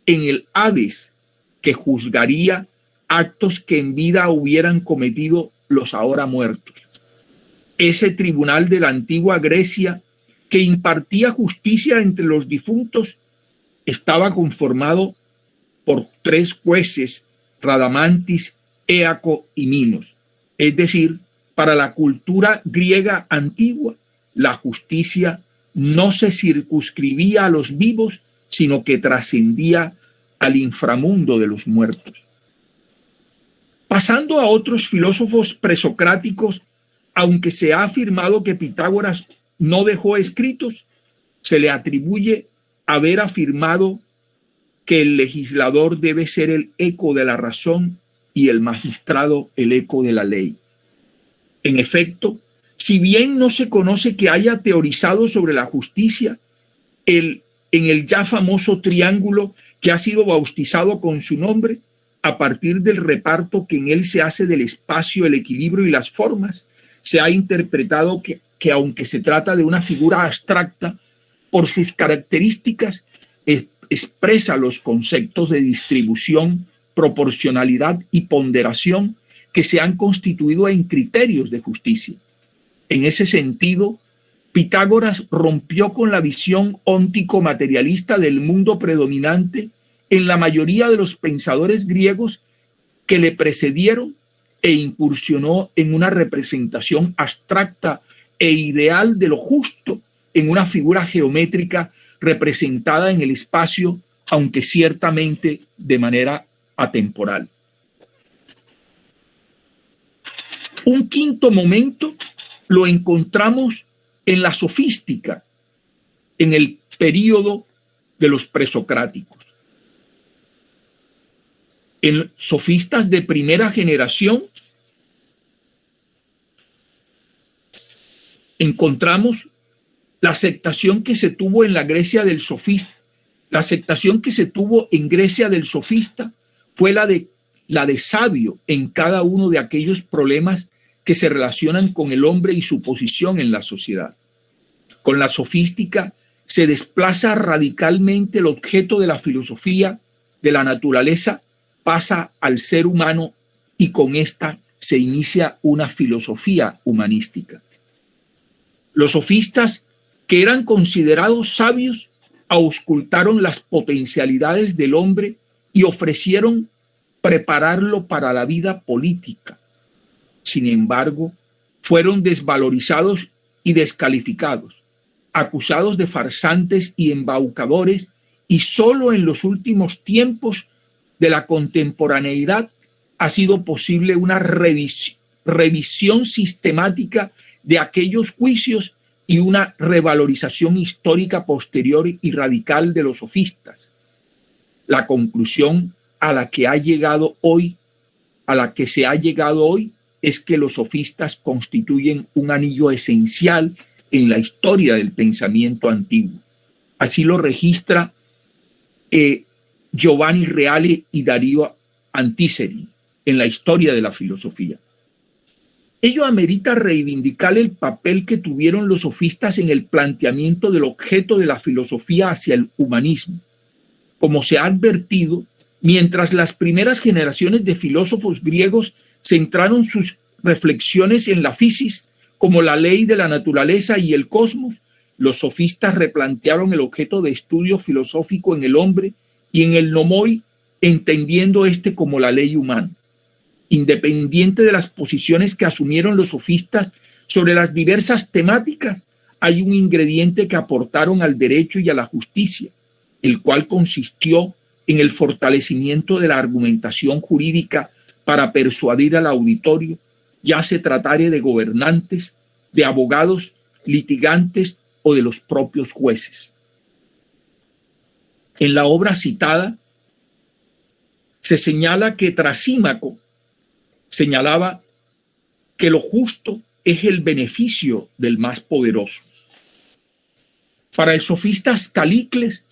en el Hades que juzgaría actos que en vida hubieran cometido los ahora muertos. Ese tribunal de la antigua Grecia que impartía justicia entre los difuntos estaba conformado por 3 jueces, Radamantis, Éaco y Minos. Es decir, para la cultura griega antigua, la justicia no se circunscribía a los vivos, sino que trascendía al inframundo de los muertos. Pasando a otros filósofos presocráticos, aunque se ha afirmado que Pitágoras no dejó escritos, se le atribuye haber afirmado que el legislador debe ser el eco de la razón y el magistrado el eco de la ley. En efecto, si bien no se conoce que haya teorizado sobre la justicia, en el ya famoso triángulo que ha sido bautizado con su nombre, a partir del reparto que en él se hace del espacio, el equilibrio y las formas, se ha interpretado que aunque se trata de una figura abstracta, por sus características expresa los conceptos de distribución, proporcionalidad y ponderación que se han constituido en criterios de justicia. En ese sentido, Pitágoras rompió con la visión óntico-materialista del mundo predominante en la mayoría de los pensadores griegos que le precedieron e incursionó en una representación abstracta e ideal de lo justo en una figura geométrica representada en el espacio, aunque ciertamente de manera atemporal. Un quinto momento lo encontramos en la sofística, en el período de los presocráticos. En sofistas de primera generación encontramos la aceptación que se tuvo en la Grecia del sofista. La aceptación que se tuvo en Grecia del sofista fue la de sabio en cada uno de aquellos problemas que se relacionan con el hombre y su posición en la sociedad. Con la sofística se desplaza radicalmente el objeto de la filosofía de la naturaleza, pasa al ser humano y con esta se inicia una filosofía humanística. Los sofistas, que eran considerados sabios, auscultaron las potencialidades del hombre y ofrecieron prepararlo para la vida política. Sin embargo, fueron desvalorizados y descalificados, acusados de farsantes y embaucadores, y solo en los últimos tiempos de la contemporaneidad ha sido posible una revisión sistemática de aquellos juicios y una revalorización histórica posterior y radical de los sofistas. La conclusión a la que se ha llegado hoy, es que los sofistas constituyen un anillo esencial en la historia del pensamiento antiguo. Así lo registra Giovanni Reale y Darío Antiseri en la historia de la filosofía. Ello amerita reivindicar el papel que tuvieron los sofistas en el planteamiento del objeto de la filosofía hacia el humanismo. Como se ha advertido, mientras las primeras generaciones de filósofos griegos centraron sus reflexiones en la physis como la ley de la naturaleza y el cosmos, los sofistas replantearon el objeto de estudio filosófico en el hombre y en el nomoi, entendiendo este como la ley humana. Independiente de las posiciones que asumieron los sofistas sobre las diversas temáticas, hay un ingrediente que aportaron al derecho y a la justicia, el cual consistió en el fortalecimiento de la argumentación jurídica para persuadir al auditorio, ya se tratare de gobernantes, de abogados, litigantes o de los propios jueces. En la obra citada se señala que Trasímaco señalaba que lo justo es el beneficio del más poderoso. Para el sofista Calicles,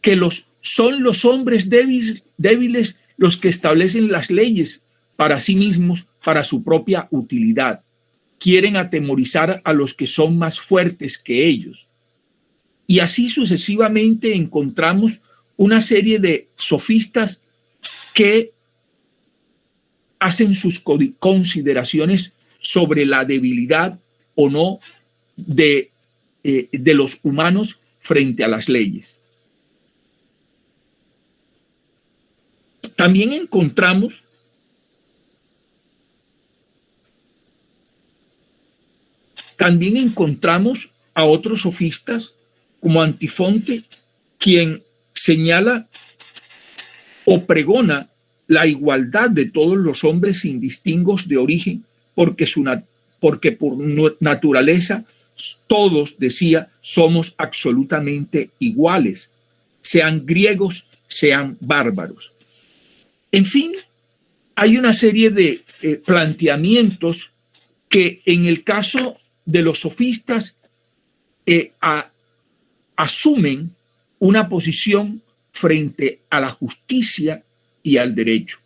que son los hombres débiles los que establecen las leyes para sí mismos, para su propia utilidad. Quieren atemorizar a los que son más fuertes que ellos. Y así sucesivamente encontramos una serie de sofistas que hacen sus consideraciones sobre la debilidad o no de los humanos frente a las leyes. También encontramos a otros sofistas como Antifonte, quien señala o pregona la igualdad de todos los hombres sin distingos de origen, porque por naturaleza todos, decía, somos absolutamente iguales, sean griegos, sean bárbaros. En fin, hay una serie de planteamientos que en el caso de los sofistas asumen una posición frente a la justicia y al derecho.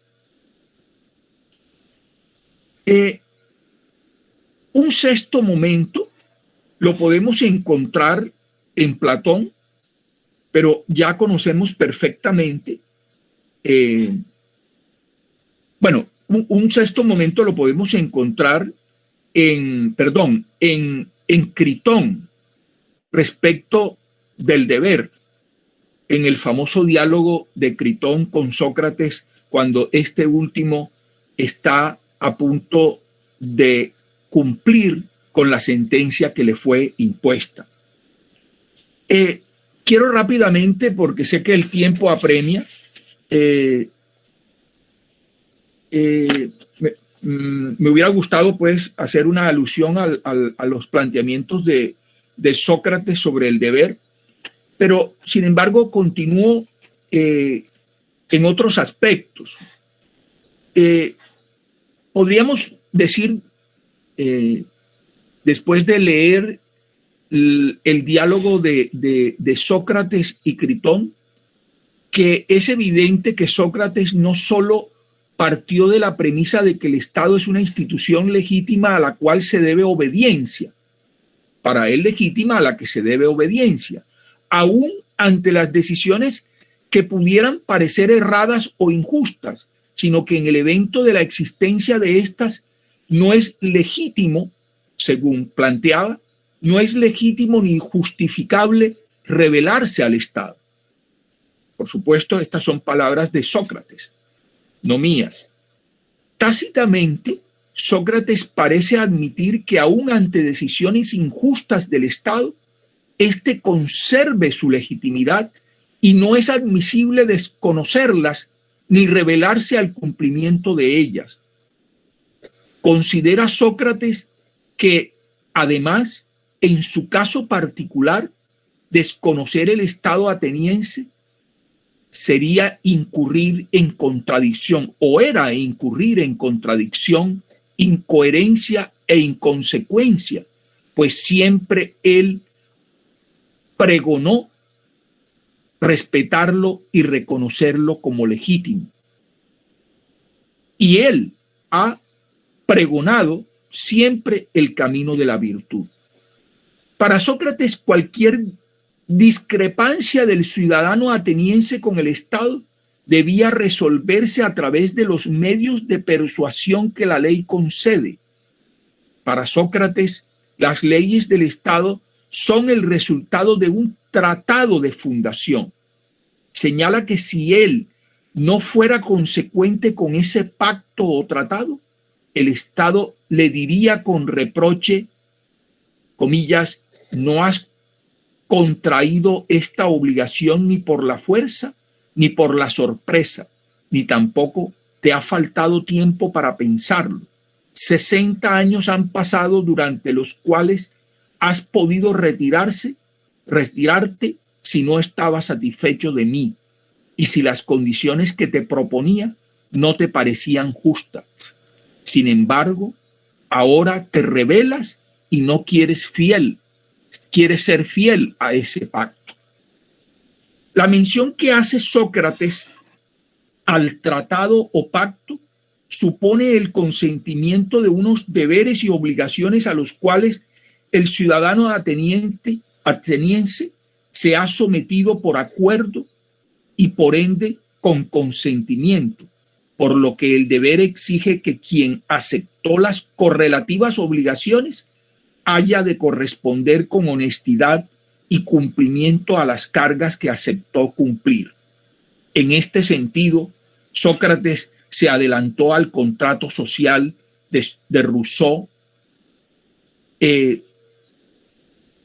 Un sexto momento lo podemos encontrar en Platón, pero ya conocemos perfectamente, un sexto momento lo podemos encontrar en Critón respecto del deber, en el famoso diálogo de Critón con Sócrates, cuando este último está a punto de cumplir con la sentencia que le fue impuesta. Quiero rápidamente, porque sé que el tiempo apremia, me hubiera gustado pues hacer una alusión a los planteamientos de Sócrates sobre el deber, pero sin embargo continúo en otros aspectos. Podríamos decir, después de leer el diálogo de Sócrates y Critón, que es evidente que Sócrates no solo partió de la premisa de que el Estado es una institución legítima a la cual se debe obediencia, para él legítima a la que se debe obediencia, aún ante las decisiones que pudieran parecer erradas o injustas, sino que en el evento de la existencia de estas no es legítimo, según planteaba, no es legítimo ni justificable rebelarse al Estado. Por supuesto, estas son palabras de Sócrates, no mías. Tácitamente, Sócrates parece admitir que aún ante decisiones injustas del Estado, éste conserve su legitimidad y no es admisible desconocerlas ni rebelarse al cumplimiento de ellas. Considera Sócrates que, además, en su caso particular, desconocer el Estado ateniense sería incurrir en contradicción, o era incurrir en contradicción, incoherencia e inconsecuencia, pues siempre él pregonó respetarlo y reconocerlo como legítimo. Y él ha pregonado siempre el camino de la virtud. Para Sócrates, cualquier discrepancia del ciudadano ateniense con el Estado debía resolverse a través de los medios de persuasión que la ley concede. Para Sócrates, las leyes del Estado son el resultado de un tratado de fundación. Señala que si él no fuera consecuente con ese pacto o tratado, el Estado le diría con reproche, comillas, no has contraído esta obligación ni por la fuerza, ni por la sorpresa, ni tampoco te ha faltado tiempo para pensarlo. 60 años han pasado durante los cuales has podido retirarte si no estabas satisfecho de mí y si las condiciones que te proponía no te parecían justas. Sin embargo, ahora te rebelas y no quieres ser fiel a ese pacto. La mención que hace Sócrates al tratado o pacto supone el consentimiento de unos deberes y obligaciones a los cuales el ciudadano ateniense se ha sometido por acuerdo y por ende con consentimiento, por lo que el deber exige que quien aceptó las correlativas obligaciones haya de corresponder con honestidad y cumplimiento a las cargas que aceptó cumplir. En este sentido, Sócrates se adelantó al contrato social de Rousseau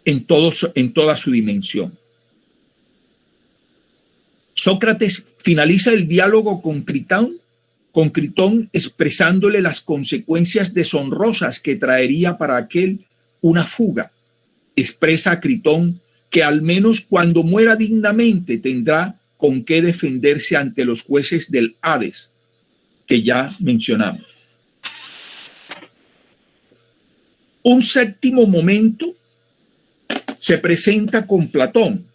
en toda su dimensión. Sócrates finaliza el diálogo con Critón expresándole las consecuencias deshonrosas que traería para aquel una fuga. Expresa a Critón que al menos cuando muera dignamente tendrá con qué defenderse ante los jueces del Hades, que ya mencionamos. Un séptimo momento se presenta con Platón.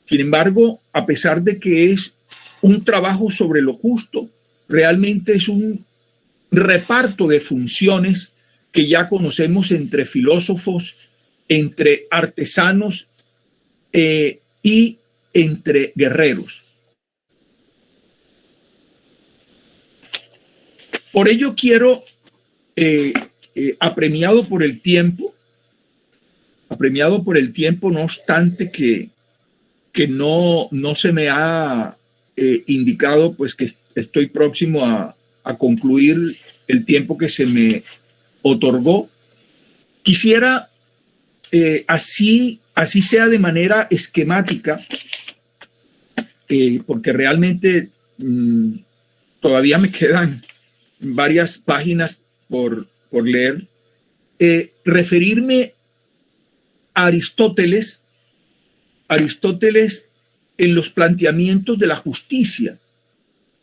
Sin embargo, a pesar de que es un trabajo sobre lo justo, realmente es un reparto de funciones que ya conocemos entre filósofos, entre artesanos y entre guerreros. Por ello quiero, apremiado por el tiempo, no obstante que no se me ha indicado pues que estoy próximo a concluir el tiempo que se me otorgó, Quisiera así sea de manera esquemática, porque realmente todavía me quedan varias páginas por leer, referirme a Aristóteles en los planteamientos de la justicia.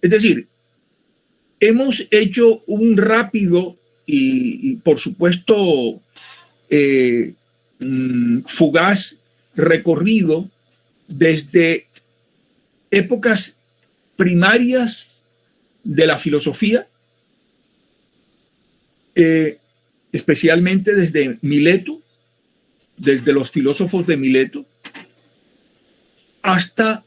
Es decir, hemos hecho un rápido y por supuesto, fugaz recorrido desde épocas primarias de la filosofía, especialmente desde Mileto, desde los filósofos de Mileto, hasta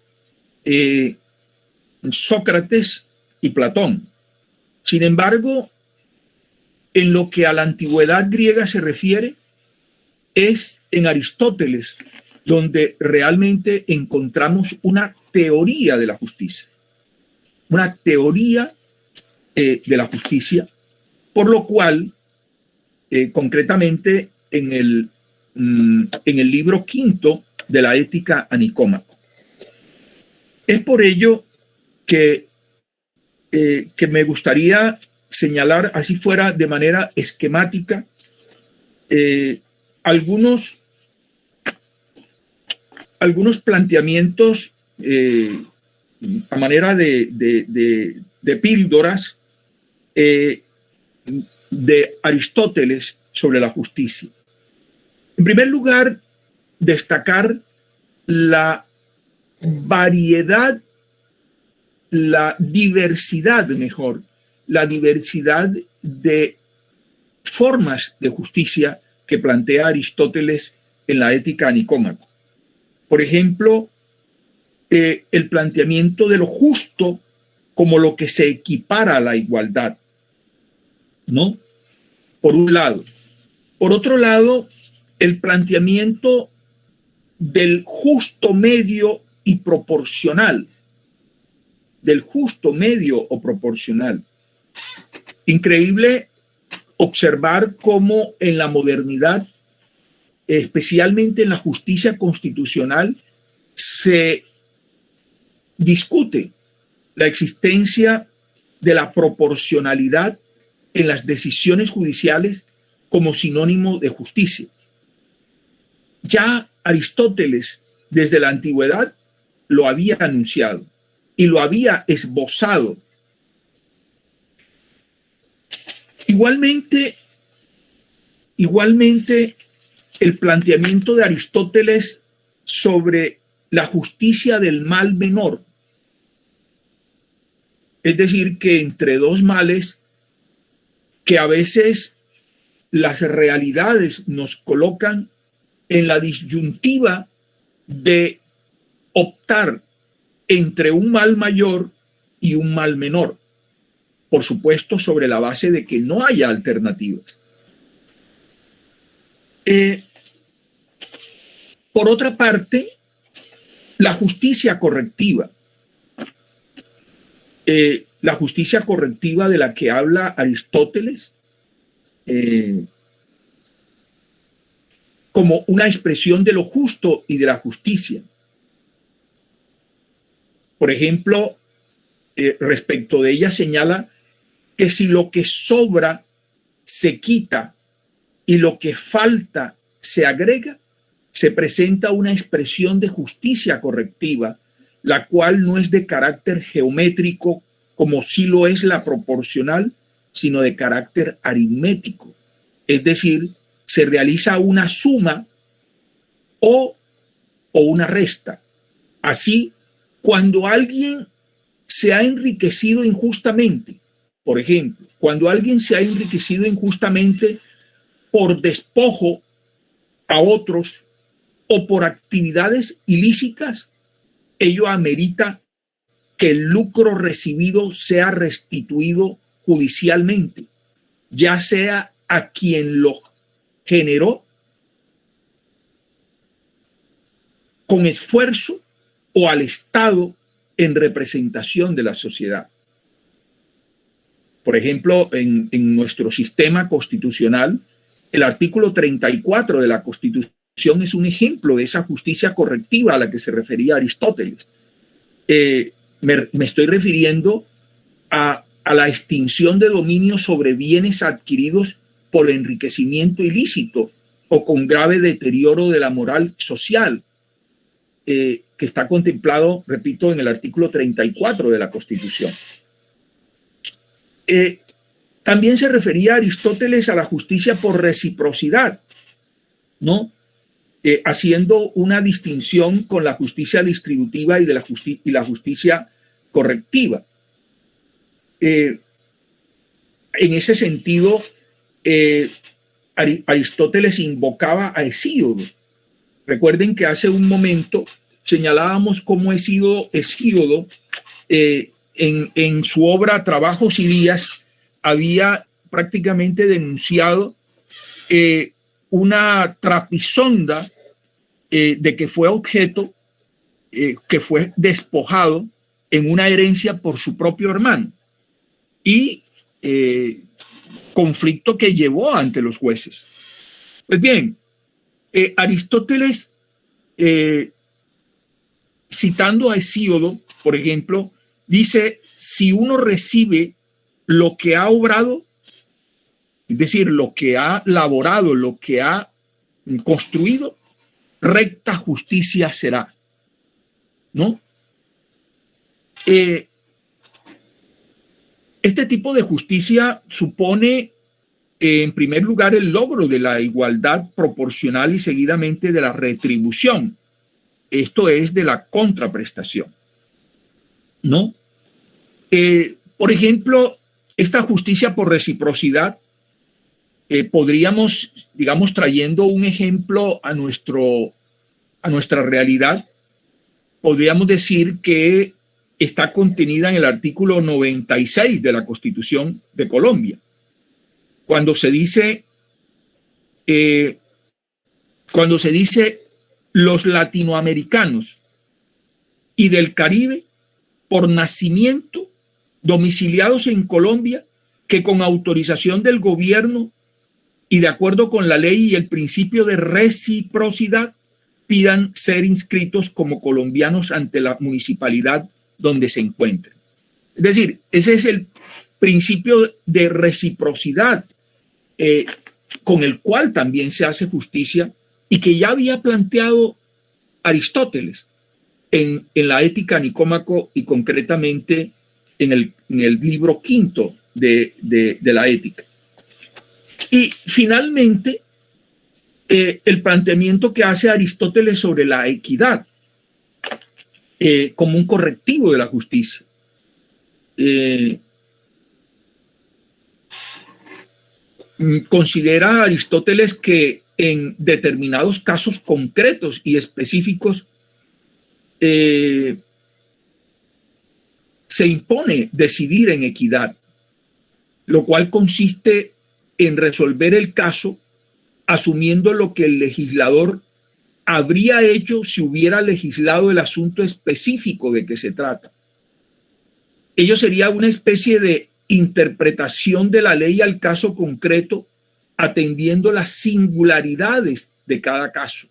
Sócrates y Platón. Sin embargo, en lo que a la antigüedad griega se refiere, es en Aristóteles donde realmente encontramos una teoría de la justicia. Una teoría de la justicia, por lo cual, concretamente en el libro quinto de la Ética a Nicómaco. Es por ello que me gustaría señalar, así fuera de manera esquemática, algunos planteamientos a manera de píldoras de Aristóteles sobre la justicia. En primer lugar, destacar la variedad, la diversidad de formas de justicia que plantea Aristóteles en la Ética a Nicómaco. Por ejemplo, el planteamiento de lo justo como lo que se equipara a la igualdad, ¿no? Por un lado. Por otro lado, el planteamiento del justo medio y proporcional, del justo medio o proporcional. Increíble observar cómo en la modernidad, especialmente en la justicia constitucional, se discute la existencia de la proporcionalidad en las decisiones judiciales como sinónimo de justicia. Ya Aristóteles, desde la antigüedad, lo había anunciado y lo había esbozado. Igualmente, el planteamiento de Aristóteles sobre la justicia del mal menor, es decir, que entre dos males que a veces las realidades nos colocan en la disyuntiva de optar entre un mal mayor y un mal menor, por supuesto sobre la base de que no haya alternativas. Por otra parte, la justicia correctiva. La justicia correctiva de la que habla Aristóteles como una expresión de lo justo y de la justicia. Por ejemplo, respecto de ella señala que si lo que sobra se quita y lo que falta se agrega, se presenta una expresión de justicia correctiva, la cual no es de carácter geométrico como sí lo es la proporcional, sino de carácter aritmético. Es decir, se realiza una suma o una resta. Así, cuando alguien se ha enriquecido injustamente, por ejemplo, cuando alguien se ha enriquecido injustamente por despojo a otros o por actividades ilícitas, ello amerita que el lucro recibido sea restituido judicialmente, ya sea a quien lo generó con esfuerzo o al Estado en representación de la sociedad. Por ejemplo, en nuestro sistema constitucional El artículo 34 de la Constitución es un ejemplo de esa justicia correctiva a la que se refería Aristóteles. Me estoy refiriendo a la extinción de dominio sobre bienes adquiridos por enriquecimiento ilícito o con grave deterioro de la moral social, que está contemplado, repito, en el artículo 34 de la Constitución. También se refería Aristóteles a la justicia por reciprocidad, ¿no? Haciendo una distinción con la justicia distributiva y la justicia correctiva. En ese sentido, Aristóteles invocaba a Hesíodo. Recuerden que hace un momento señalábamos cómo Hesíodo en su obra Trabajos y Días había prácticamente denunciado una trapisonda de que fue objeto, que fue despojado en una herencia por su propio hermano, y conflicto que llevó ante los jueces. Pues bien, Aristóteles, citando a Hesíodo, por ejemplo, dice: si uno recibe lo que ha obrado, es decir, lo que ha laborado, lo que ha construido, recta justicia será, ¿no? Este tipo de justicia supone, en primer lugar, el logro de la igualdad proporcional y seguidamente de la retribución. Esto es, de la contraprestación, ¿no? Por ejemplo, esta justicia por reciprocidad, podríamos, digamos, trayendo un ejemplo a nuestra realidad, podríamos decir que está contenida en el artículo 96 de la Constitución de Colombia, cuando se dice los latinoamericanos y del Caribe por nacimiento domiciliados en Colombia, que con autorización del gobierno y de acuerdo con la ley y el principio de reciprocidad pidan ser inscritos como colombianos ante la municipalidad donde se encuentren. Es decir, ese es el principio de reciprocidad con el cual también se hace justicia, y que ya había planteado Aristóteles en la Ética Nicómaco, y concretamente en el libro quinto de la Ética. Y finalmente, el planteamiento que hace Aristóteles sobre la equidad como un correctivo de la justicia. Considera Aristóteles que en determinados casos concretos y específicos se impone decidir en equidad, lo cual consiste en resolver el caso asumiendo lo que el legislador habría hecho si hubiera legislado el asunto específico de que se trata. Ello sería una especie de interpretación de la ley al caso concreto, atendiendo las singularidades de cada caso.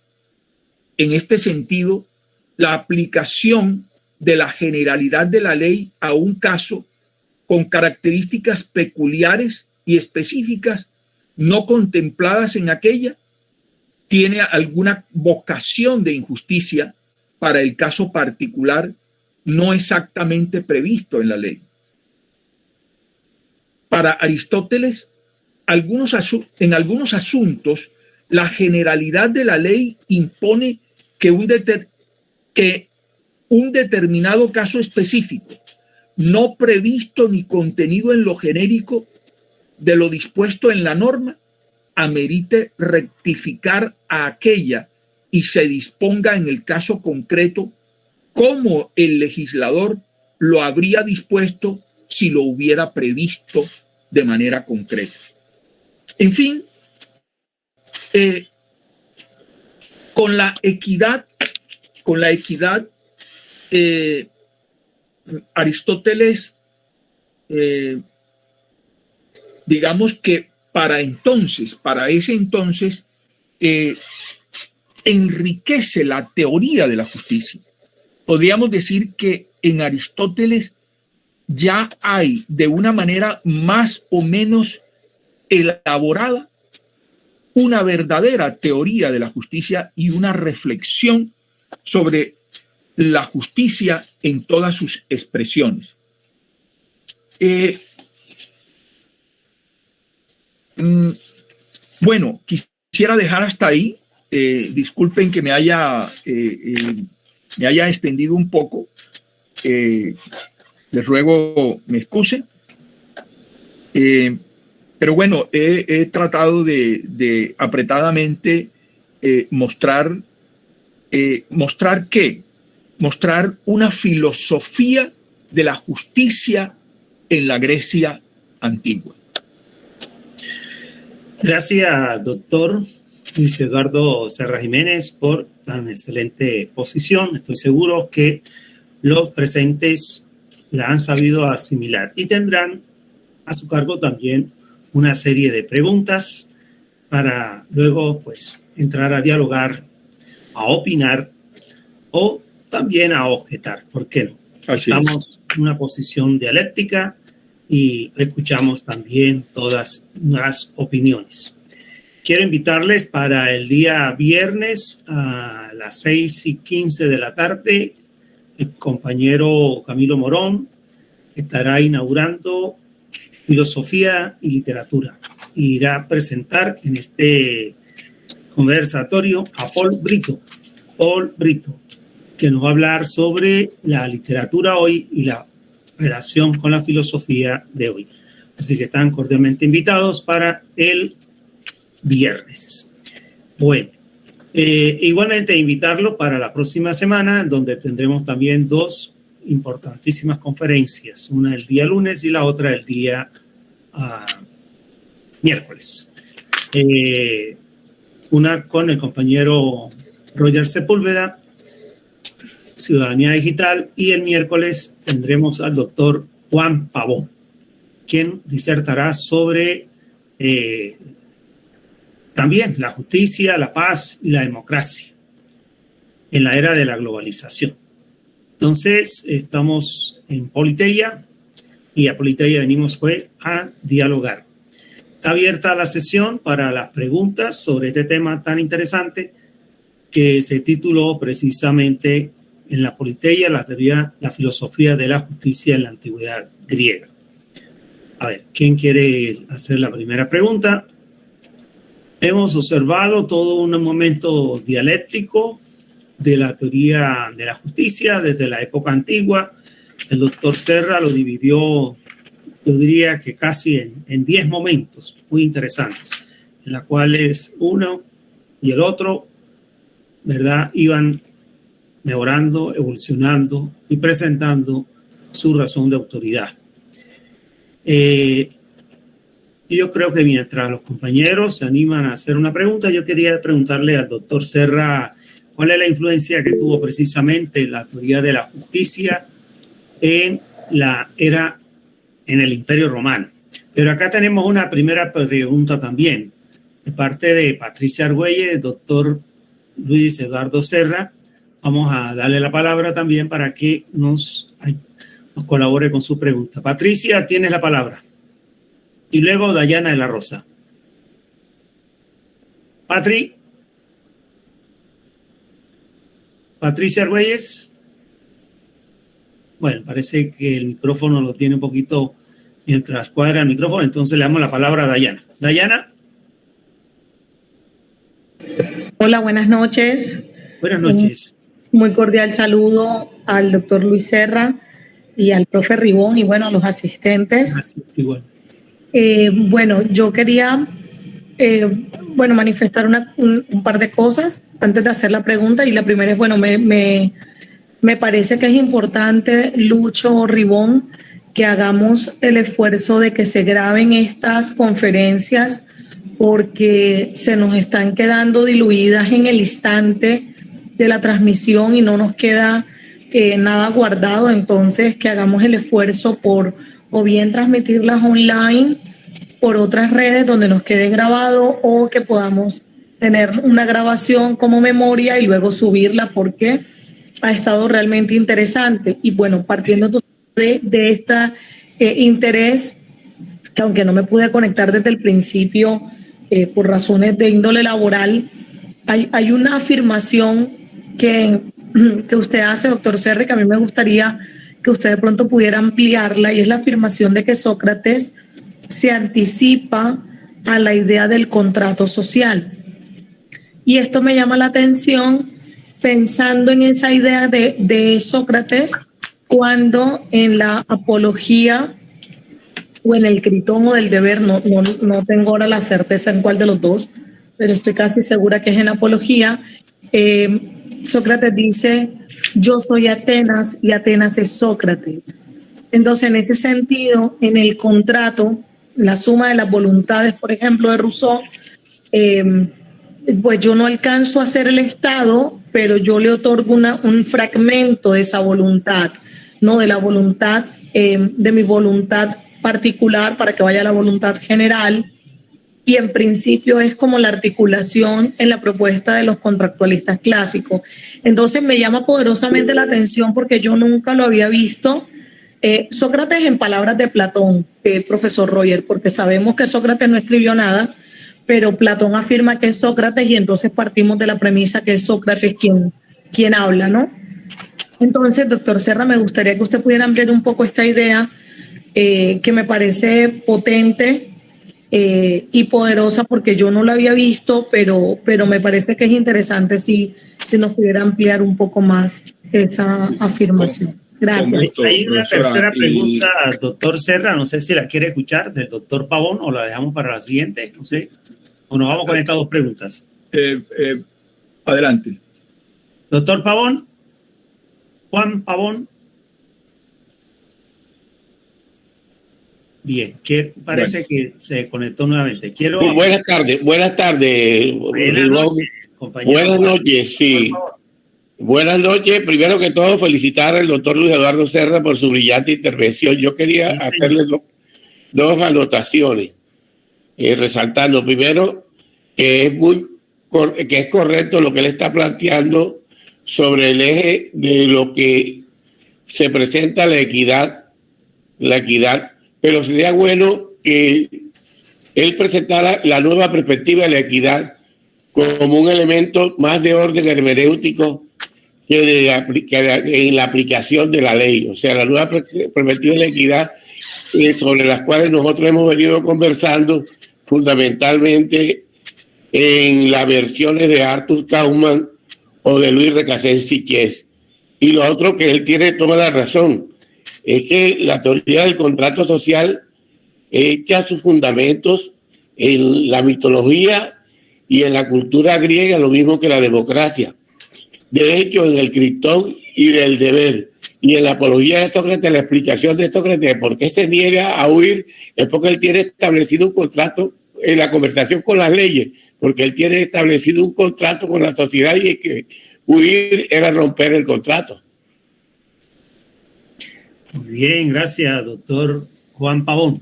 En este sentido, la aplicación de la generalidad de la ley a un caso con características peculiares y específicas no contempladas en aquella tiene alguna vocación de injusticia para el caso particular no exactamente previsto en la ley. Para Aristóteles, en algunos asuntos, la generalidad de la ley impone que un determinado caso específico, no previsto ni contenido en lo genérico de lo dispuesto en la norma, amerite rectificar a aquella y se disponga en el caso concreto como el legislador lo habría dispuesto si lo hubiera previsto de manera concreta. En fin, con la equidad, Aristóteles, digamos que para ese entonces, enriquece la teoría de la justicia. Podríamos decir que en Aristóteles ya hay de una manera más o menos elaborada una verdadera teoría de la justicia y una reflexión sobre la justicia en todas sus expresiones. Bueno, quisiera dejar hasta ahí. Disculpen que me haya extendido un poco. Les ruego me excuse. Pero bueno, he tratado de apretadamente mostrar una filosofía de la justicia en la Grecia antigua. Gracias, doctor Luis Eduardo Serra Jiménez, por tan excelente posición. Estoy seguro que los presentes la han sabido asimilar y tendrán a su cargo también una serie de preguntas para luego pues entrar a dialogar, a opinar o también a objetar. ¿Por qué no? Estamos en una posición dialéctica y escuchamos también todas las opiniones. Quiero invitarles para el día viernes a las 6:15 de la tarde. El compañero Camilo Morón estará inaugurando filosofía y literatura. Irá a presentar en este conversatorio a Paul Brito, que nos va a hablar sobre la literatura hoy y la relación con la filosofía de hoy. Así que están cordialmente invitados para el viernes. Bueno, igualmente invitarlo para la próxima semana, donde tendremos también dos importantísimas conferencias, una el día lunes y la otra el día miércoles. Una con el compañero Roger Sepúlveda, Ciudadanía Digital, y el miércoles tendremos al doctor Juan Pavón, quien disertará sobre también la justicia, la paz y la democracia en la era de la globalización. Entonces, estamos en Politeia y a Politeia venimos pues a dialogar. Está abierta la sesión para las preguntas sobre este tema tan interesante que se tituló precisamente en la Politeia, la teoría, la filosofía de la justicia en la antigüedad griega. A ver, ¿quién quiere hacer la primera pregunta? Hemos observado todo un momento dialéctico de la teoría de la justicia desde la época antigua. El doctor Serra lo dividió, yo diría que casi en 10 momentos muy interesantes, en los cuales uno y el otro, ¿verdad?, iban mejorando, evolucionando y presentando su razón de autoridad. Yo creo que mientras los compañeros se animan a hacer una pregunta, yo quería preguntarle al doctor Serra cuál es la influencia que tuvo precisamente la teoría de la justicia en el Imperio Romano. Pero acá tenemos una primera pregunta también de parte de Patricia Argüelles, doctor Luis Eduardo Serra. Vamos a darle la palabra también para que nos colabore con su pregunta. Patricia, tienes la palabra. Y luego Dayana de la Rosa. Patricia Argüelles. Bueno, parece que el micrófono lo tiene un poquito mientras cuadra el micrófono, entonces le damos la palabra a Dayana. Dayana. Hola, buenas noches. Buenas noches. Muy cordial saludo al doctor Luis Serra y al profe Ribón y bueno, a los asistentes. Gracias, igual. Bueno, yo quería manifestar un par de cosas antes de hacer la pregunta, y la primera es, bueno, me parece que es importante, Lucho, Ribón, que hagamos el esfuerzo de que se graben estas conferencias porque se nos están quedando diluidas en el instante de la transmisión y no nos queda nada guardado. Entonces, que hagamos el esfuerzo por o bien transmitirlas online por otras redes donde nos quede grabado o que podamos tener una grabación como memoria y luego subirla porque ha estado realmente interesante. Y bueno, partiendo de este interés, que aunque no me pude conectar desde el principio por razones de índole laboral, hay una afirmación que usted hace, doctor Serra, que a mí me gustaría que usted de pronto pudiera ampliarla, y es la afirmación de que Sócrates se anticipa a la idea del contrato social. Y esto me llama la atención pensando en esa idea de Sócrates cuando en la apología o en el Critón o del deber, no tengo ahora la certeza en cuál de los dos, pero estoy casi segura que es en apología, Sócrates dice, yo soy Atenas y Atenas es Sócrates. Entonces, en ese sentido, en el contrato, la suma de las voluntades, por ejemplo, de Rousseau, pues yo no alcanzo a ser el Estado, pero yo le otorgo un fragmento de esa voluntad, no de la voluntad, de mi voluntad particular para que vaya a la voluntad general. Y en principio es como la articulación en la propuesta de los contractualistas clásicos. Entonces me llama poderosamente la atención porque yo nunca lo había visto. Sócrates en palabras de Platón, profesor Roger, porque sabemos que Sócrates no escribió nada, pero Platón afirma que es Sócrates y entonces partimos de la premisa que es Sócrates quien habla, ¿no? Entonces, doctor Serra, me gustaría que usted pudiera ampliar un poco esta idea que me parece potente y poderosa porque yo no la había visto, pero me parece que es interesante si nos pudiera ampliar un poco más esa afirmación. Gracias. Hay una tercera pregunta, doctor Serra, no sé si la quiere escuchar, del doctor Pavón, o la dejamos para la siguiente, no sé, o nos vamos con estas dos preguntas. Adelante. Doctor Pavón, Juan Pavón. Bien, que parece que se conectó nuevamente. Pues buenas tardes. Buenas noches, sí. Buenas noches. Primero que todo, felicitar al doctor Luis Eduardo Serra por su brillante intervención. Yo quería hacerle dos anotaciones, resaltando primero que es correcto lo que él está planteando sobre el eje de lo que se presenta la equidad, pero sería bueno que él presentara la nueva perspectiva de la equidad como un elemento más de orden hermenéutico que en la aplicación de la ley. O sea, la nueva perspectiva de la equidad sobre las cuales nosotros hemos venido conversando fundamentalmente en las versiones de Arthur Kaufman o de Luis Recasens Siqués. Y lo otro que él tiene toda la razón es que la teoría del contrato social echa sus fundamentos en la mitología y en la cultura griega, lo mismo que la democracia. De hecho, en el Critón y del deber y en la apología de Sócrates, la explicación de Sócrates de por qué se niega a huir es porque él tiene establecido un contrato en la conversación con las leyes, porque él tiene establecido un contrato con la sociedad y que huir era romper el contrato. Muy bien, gracias, doctor Juan Pavón.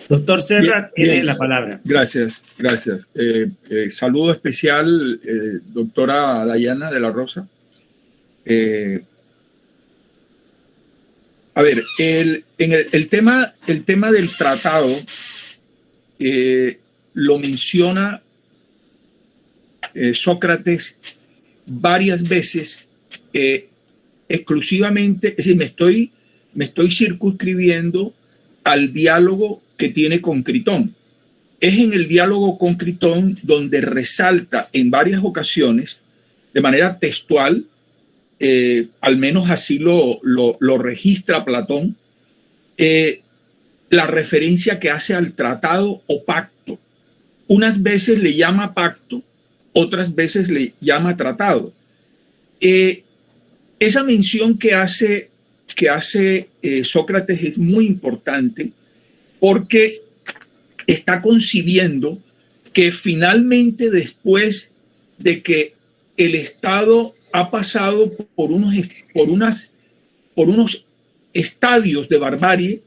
Doctor Serra, tiene la palabra. Gracias. Saludo especial, doctora Dayana de la Rosa. A ver, el tema del tratado lo menciona Sócrates varias veces, exclusivamente, es decir, me estoy circunscribiendo al diálogo que tiene con Critón. Es en el diálogo con Critón donde resalta en varias ocasiones, de manera textual, al menos así lo registra Platón, la referencia que hace al tratado o pacto. Unas veces le llama pacto, otras veces le llama tratado. Esa mención que hace Sócrates es muy importante porque está concibiendo que finalmente, después de que el Estado ha pasado por unos estadios de barbarie,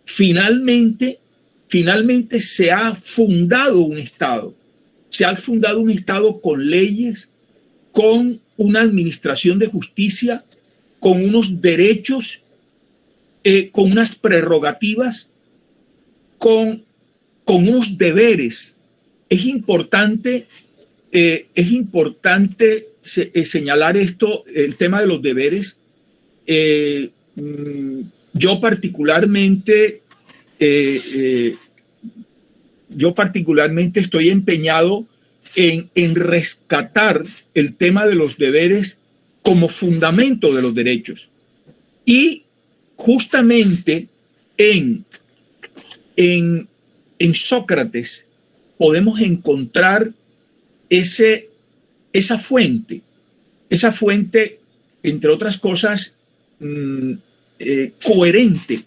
finalmente finalmente se ha fundado un Estado. Se ha fundado un Estado con leyes, con una administración de justicia, con unos derechos, con unas prerrogativas, con unos deberes. Es importante señalar esto, el tema de los deberes. Yo particularmente estoy empeñado en rescatar el tema de los deberes como fundamento de los derechos. Y justamente en Sócrates podemos encontrar esa fuente, entre otras cosas, coherente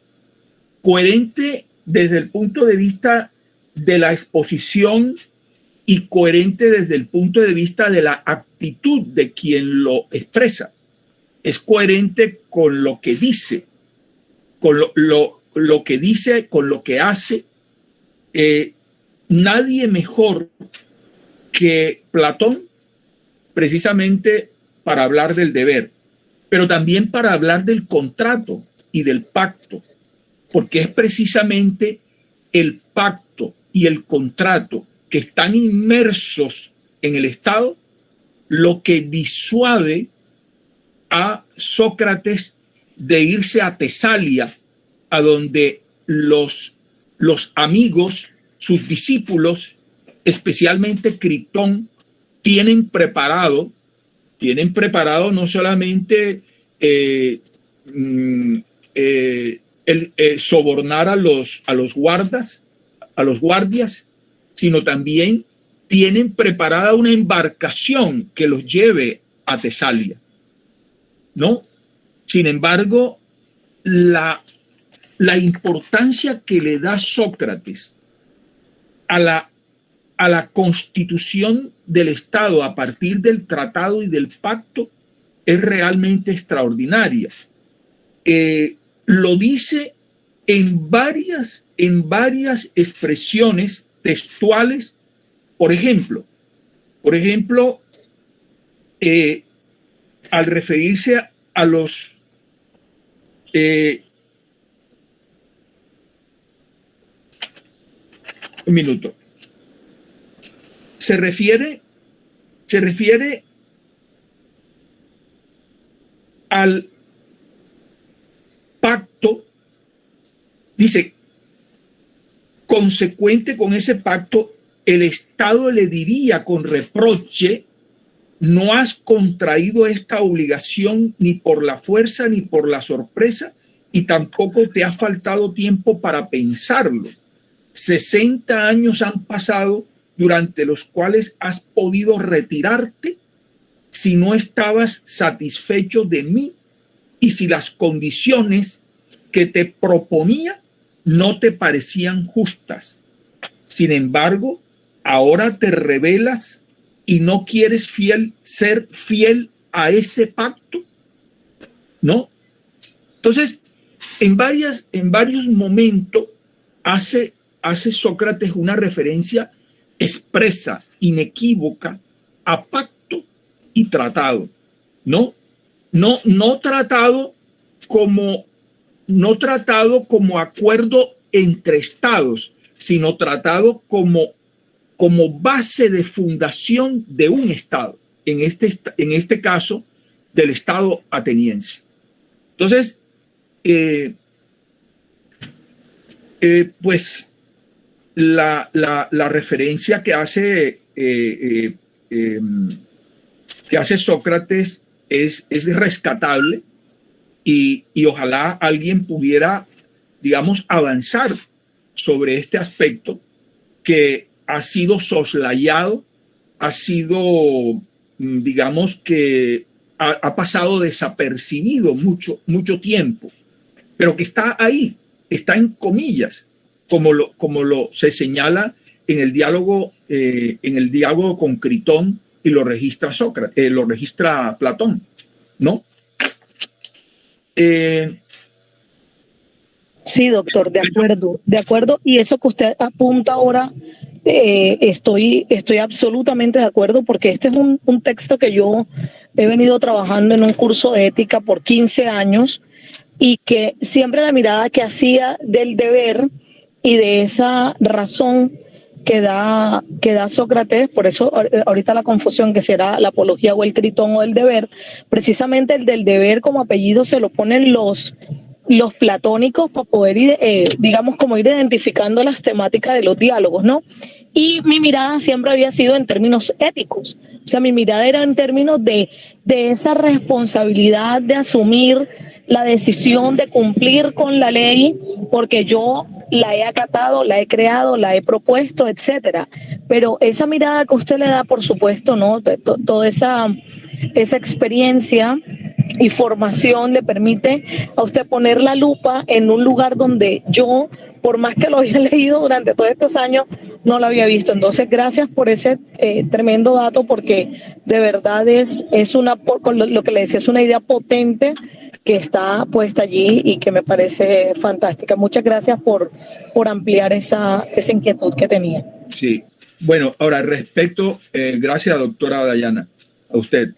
desde el punto de vista de la exposición y coherente desde el punto de vista de la actitud de quien lo expresa. Es coherente con lo que dice, con lo que dice, con lo que hace. Nadie mejor que Platón precisamente para hablar del deber, pero también para hablar del contrato y del pacto, porque es precisamente el pacto y el contrato que están inmersos en el Estado lo que disuade a Sócrates de irse a Tesalia, a donde los amigos, sus discípulos, especialmente Critón, tienen preparado no solamente sobornar a los guardias, sino también tienen preparada una embarcación que los lleve a Tesalia, ¿no? Sin embargo, la importancia que le da Sócrates a la constitución del Estado a partir del tratado y del pacto es realmente extraordinaria. Lo dice en varias expresiones textuales. Por ejemplo, al referirse a los un minuto. Se refiere al pacto, dice, consecuente con ese pacto, el Estado le diría con reproche: no has contraído esta obligación ni por la fuerza ni por la sorpresa, y tampoco te ha faltado tiempo para pensarlo. 60 años han pasado durante los cuales has podido retirarte si no estabas satisfecho de mí y si las condiciones que te proponía no te parecían justas. Sin embargo, ahora te rebelas y no quieres ser fiel a ese pacto, ¿no? Entonces, en varios momentos hace Sócrates una referencia expresa, inequívoca, a pacto y tratado, ¿no? No tratado como acuerdo entre estados, sino tratado como base de fundación de un estado, en este caso del Estado ateniense. Entonces, pues la referencia que hace Sócrates es rescatable, y ojalá alguien pudiera, digamos, avanzar sobre este aspecto que ha sido soslayado, ha sido, digamos, que ha pasado desapercibido mucho tiempo, pero que está ahí, está en comillas, como lo se señala en el diálogo con Critón, y lo registra Sócrates, lo registra Platón, ¿no? Sí, doctor, de acuerdo. Y eso que usted apunta ahora, estoy absolutamente de acuerdo, porque este es un texto que yo he venido trabajando en un curso de ética por 15 años y que siempre la mirada que hacía del deber y de esa razón que da Sócrates, por eso ahorita la confusión que será la apología o el critón o el deber, precisamente el del deber como apellido se lo ponen los platónicos para poder ir, digamos, como ir identificando las temáticas de los diálogos, ¿no? Y mi mirada siempre había sido en términos éticos, o sea, mi mirada era en términos de esa responsabilidad de asumir la decisión de cumplir con la ley, porque yo la he acatado, la he creado, la he propuesto, etcétera. Pero esa mirada que usted le da, por supuesto, ¿no? Toda esa experiencia y formación le permite a usted poner la lupa en un lugar donde yo, por más que lo había leído durante todos estos años, no lo había visto. Entonces, gracias por ese tremendo dato, porque de verdad es lo que le decía, es una idea potente que está puesta allí y que me parece fantástica. Muchas gracias por ampliar esa inquietud que tenía. Sí. Bueno, ahora respecto, gracias doctora Dayana, a usted.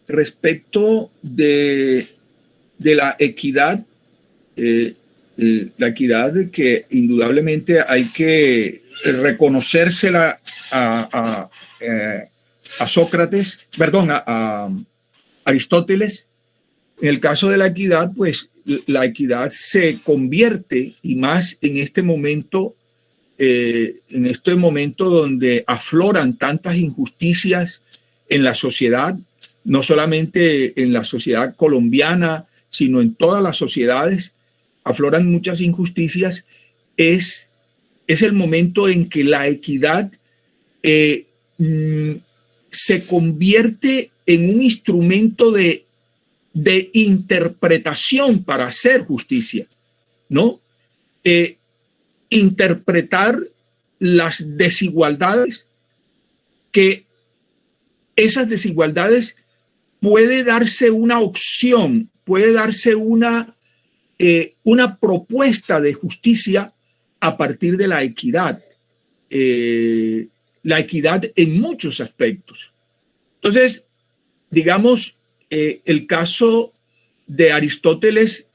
Respecto de la equidad, la equidad que indudablemente hay que reconocérsela a Sócrates, perdón, a Aristóteles. En el caso de la equidad, pues la equidad se convierte, y más en este momento donde afloran tantas injusticias en la sociedad, no solamente en la sociedad colombiana, sino en todas las sociedades, afloran muchas injusticias, es el momento en que la equidad se convierte en un instrumento de interpretación para hacer justicia, ¿no? Interpretar las desigualdades, que esas desigualdades puede darse una opción, puede darse una propuesta de justicia a partir de la equidad en muchos aspectos. Entonces, digamos, el caso de Aristóteles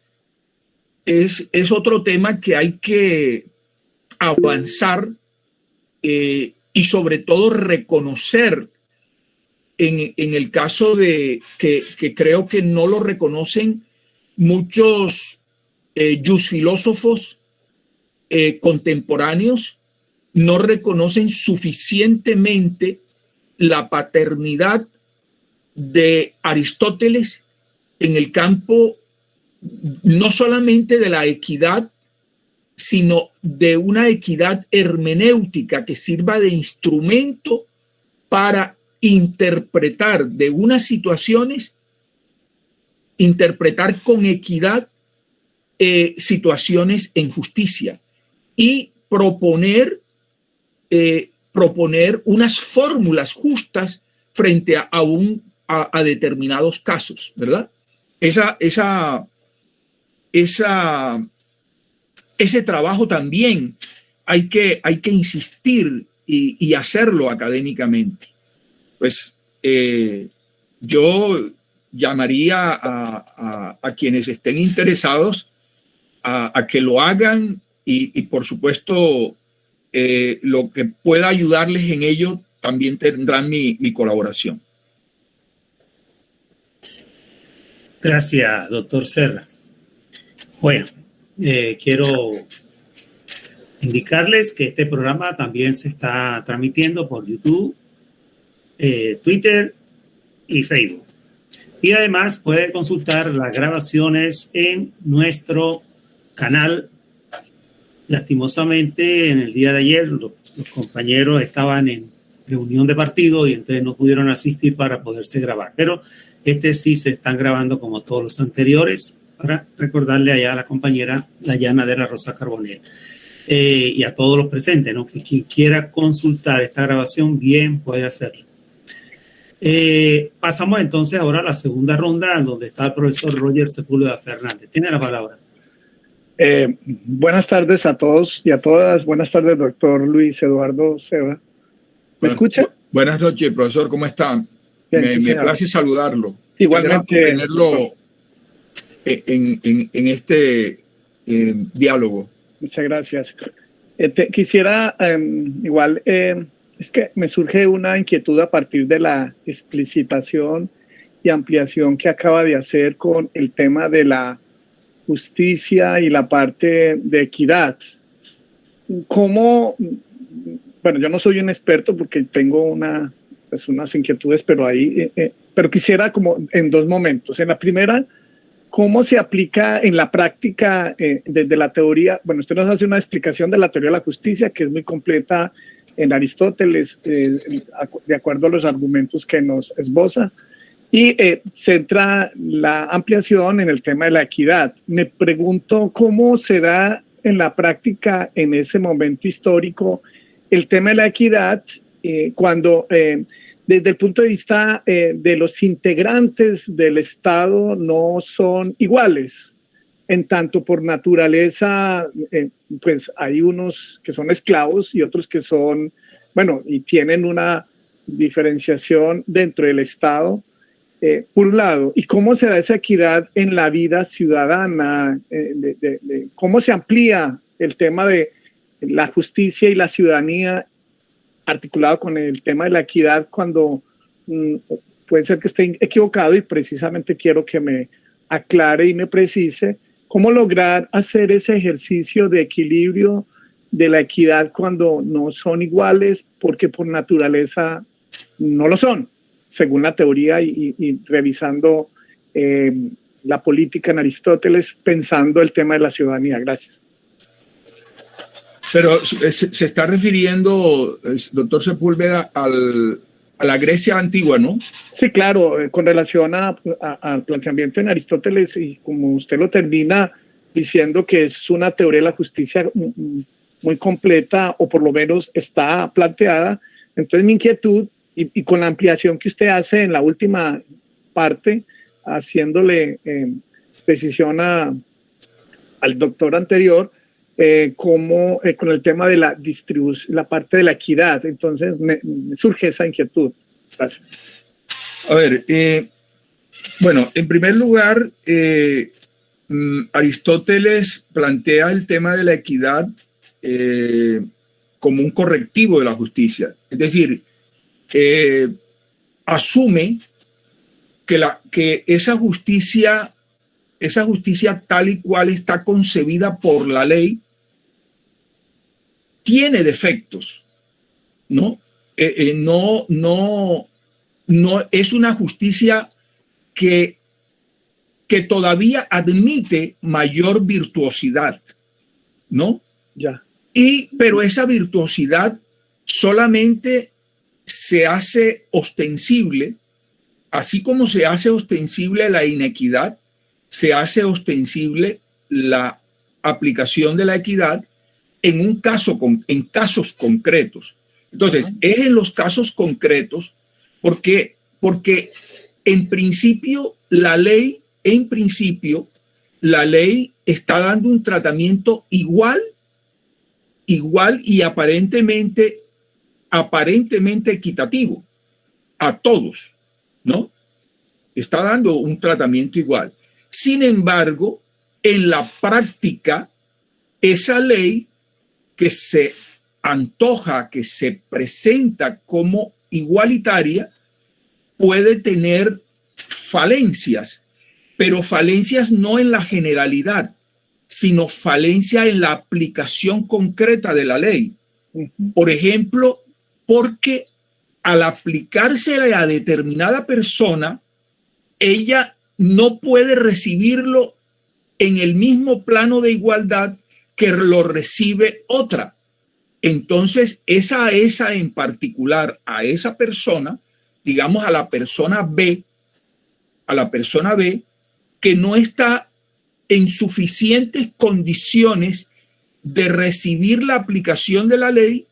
es otro tema que hay que avanzar y sobre todo reconocer en el caso de que creo que no lo reconocen muchos filósofos contemporáneos, no reconocen suficientemente la paternidad de Aristóteles en el campo no solamente de la equidad, sino de una equidad hermenéutica que sirva de instrumento para interpretar de unas situaciones, interpretar con equidad situaciones en justicia y proponer unas fórmulas justas frente a determinados casos, ¿verdad? Ese trabajo también hay que insistir y hacerlo académicamente. Pues yo llamaría a quienes estén interesados a que lo hagan y por supuesto lo que pueda ayudarles en ello también tendrán mi colaboración. Gracias, doctor Serra. Bueno, quiero indicarles que este programa también se está transmitiendo por YouTube, Twitter y Facebook. Y además puede consultar las grabaciones en nuestro canal. Lastimosamente, en el día de ayer los compañeros estaban en reunión de partido y entonces no pudieron asistir para poderse grabar. Pero sí se están grabando como todos los anteriores, para recordarle allá a la compañera Dayana de la Rosa Carbonell y a todos los presentes, ¿no? Que quien quiera consultar esta grabación bien puede hacerlo. Pasamos entonces ahora a la segunda ronda, donde está el profesor Roger Sepúlveda Fernández. Tiene la palabra. Buenas tardes a todos y a todas. Buenas tardes, doctor Luis Eduardo Seva. ¿Me escucha? Buenas noches, profesor. ¿Cómo está? Bien, Me place saludarlo. Igualmente. Tenerlo en este diálogo. Muchas gracias. Quisiera es que me surge una inquietud a partir de la explicitación y ampliación que acaba de hacer con el tema de la justicia y la parte de equidad. ¿Cómo? Bueno, yo no soy un experto porque tengo unas inquietudes, pero pero quisiera como en dos momentos. En la primera, ¿cómo se aplica en la práctica desde la teoría? Bueno, usted nos hace una explicación de la teoría de la justicia que es muy completa en Aristóteles, de acuerdo a los argumentos que nos esboza. Y centra la ampliación en el tema de la equidad. Me pregunto cómo se da en la práctica en ese momento histórico el tema de la equidad cuando desde el punto de vista de los integrantes del Estado no son iguales. En tanto por naturaleza, pues hay unos que son esclavos y otros que son, bueno, y tienen una diferenciación dentro del Estado. Por un lado, y cómo se da esa equidad en la vida ciudadana, cómo se amplía el tema de la justicia y la ciudadanía articulado con el tema de la equidad cuando puede ser que esté equivocado y precisamente quiero que me aclare y me precise cómo lograr hacer ese ejercicio de equilibrio de la equidad cuando no son iguales porque por naturaleza no lo son, según la teoría y revisando la política en Aristóteles, pensando el tema de la ciudadanía. Gracias. Pero se está refiriendo, doctor Sepúlveda, a la Grecia antigua, ¿no? Sí, claro, con relación al planteamiento en Aristóteles y como usted lo termina diciendo que es una teoría de la justicia muy completa o por lo menos está planteada, entonces mi inquietud y con la ampliación que usted hace en la última parte, haciéndole precisión al doctor anterior, como con el tema de la distribución, la parte de la equidad. Entonces me surge esa inquietud. Gracias. A ver, bueno, en primer lugar, Aristóteles plantea el tema de la equidad como un correctivo de la justicia. Es decir, asume que esa justicia tal y cual está concebida por la ley tiene defectos, ¿no? No es una justicia que todavía admite mayor virtuosidad, ¿no? Ya. Pero esa virtuosidad solamente se hace ostensible, así como se hace ostensible la inequidad, se hace ostensible la aplicación de la equidad en casos concretos. Entonces, es en los casos concretos porque en principio la ley está dando un tratamiento igual y aparentemente equitativo a todos, ¿no? Está dando un tratamiento igual. Sin embargo, en la práctica, esa ley que se antoja, que se presenta como igualitaria, puede tener falencias, pero falencias no en la generalidad, sino falencia en la aplicación concreta de la ley. Por ejemplo, porque al aplicarse a determinada persona, ella no puede recibirlo en el mismo plano de igualdad que lo recibe otra. Entonces, esa en particular, a esa persona, digamos a la persona B, que no está en suficientes condiciones de recibir la aplicación de la ley,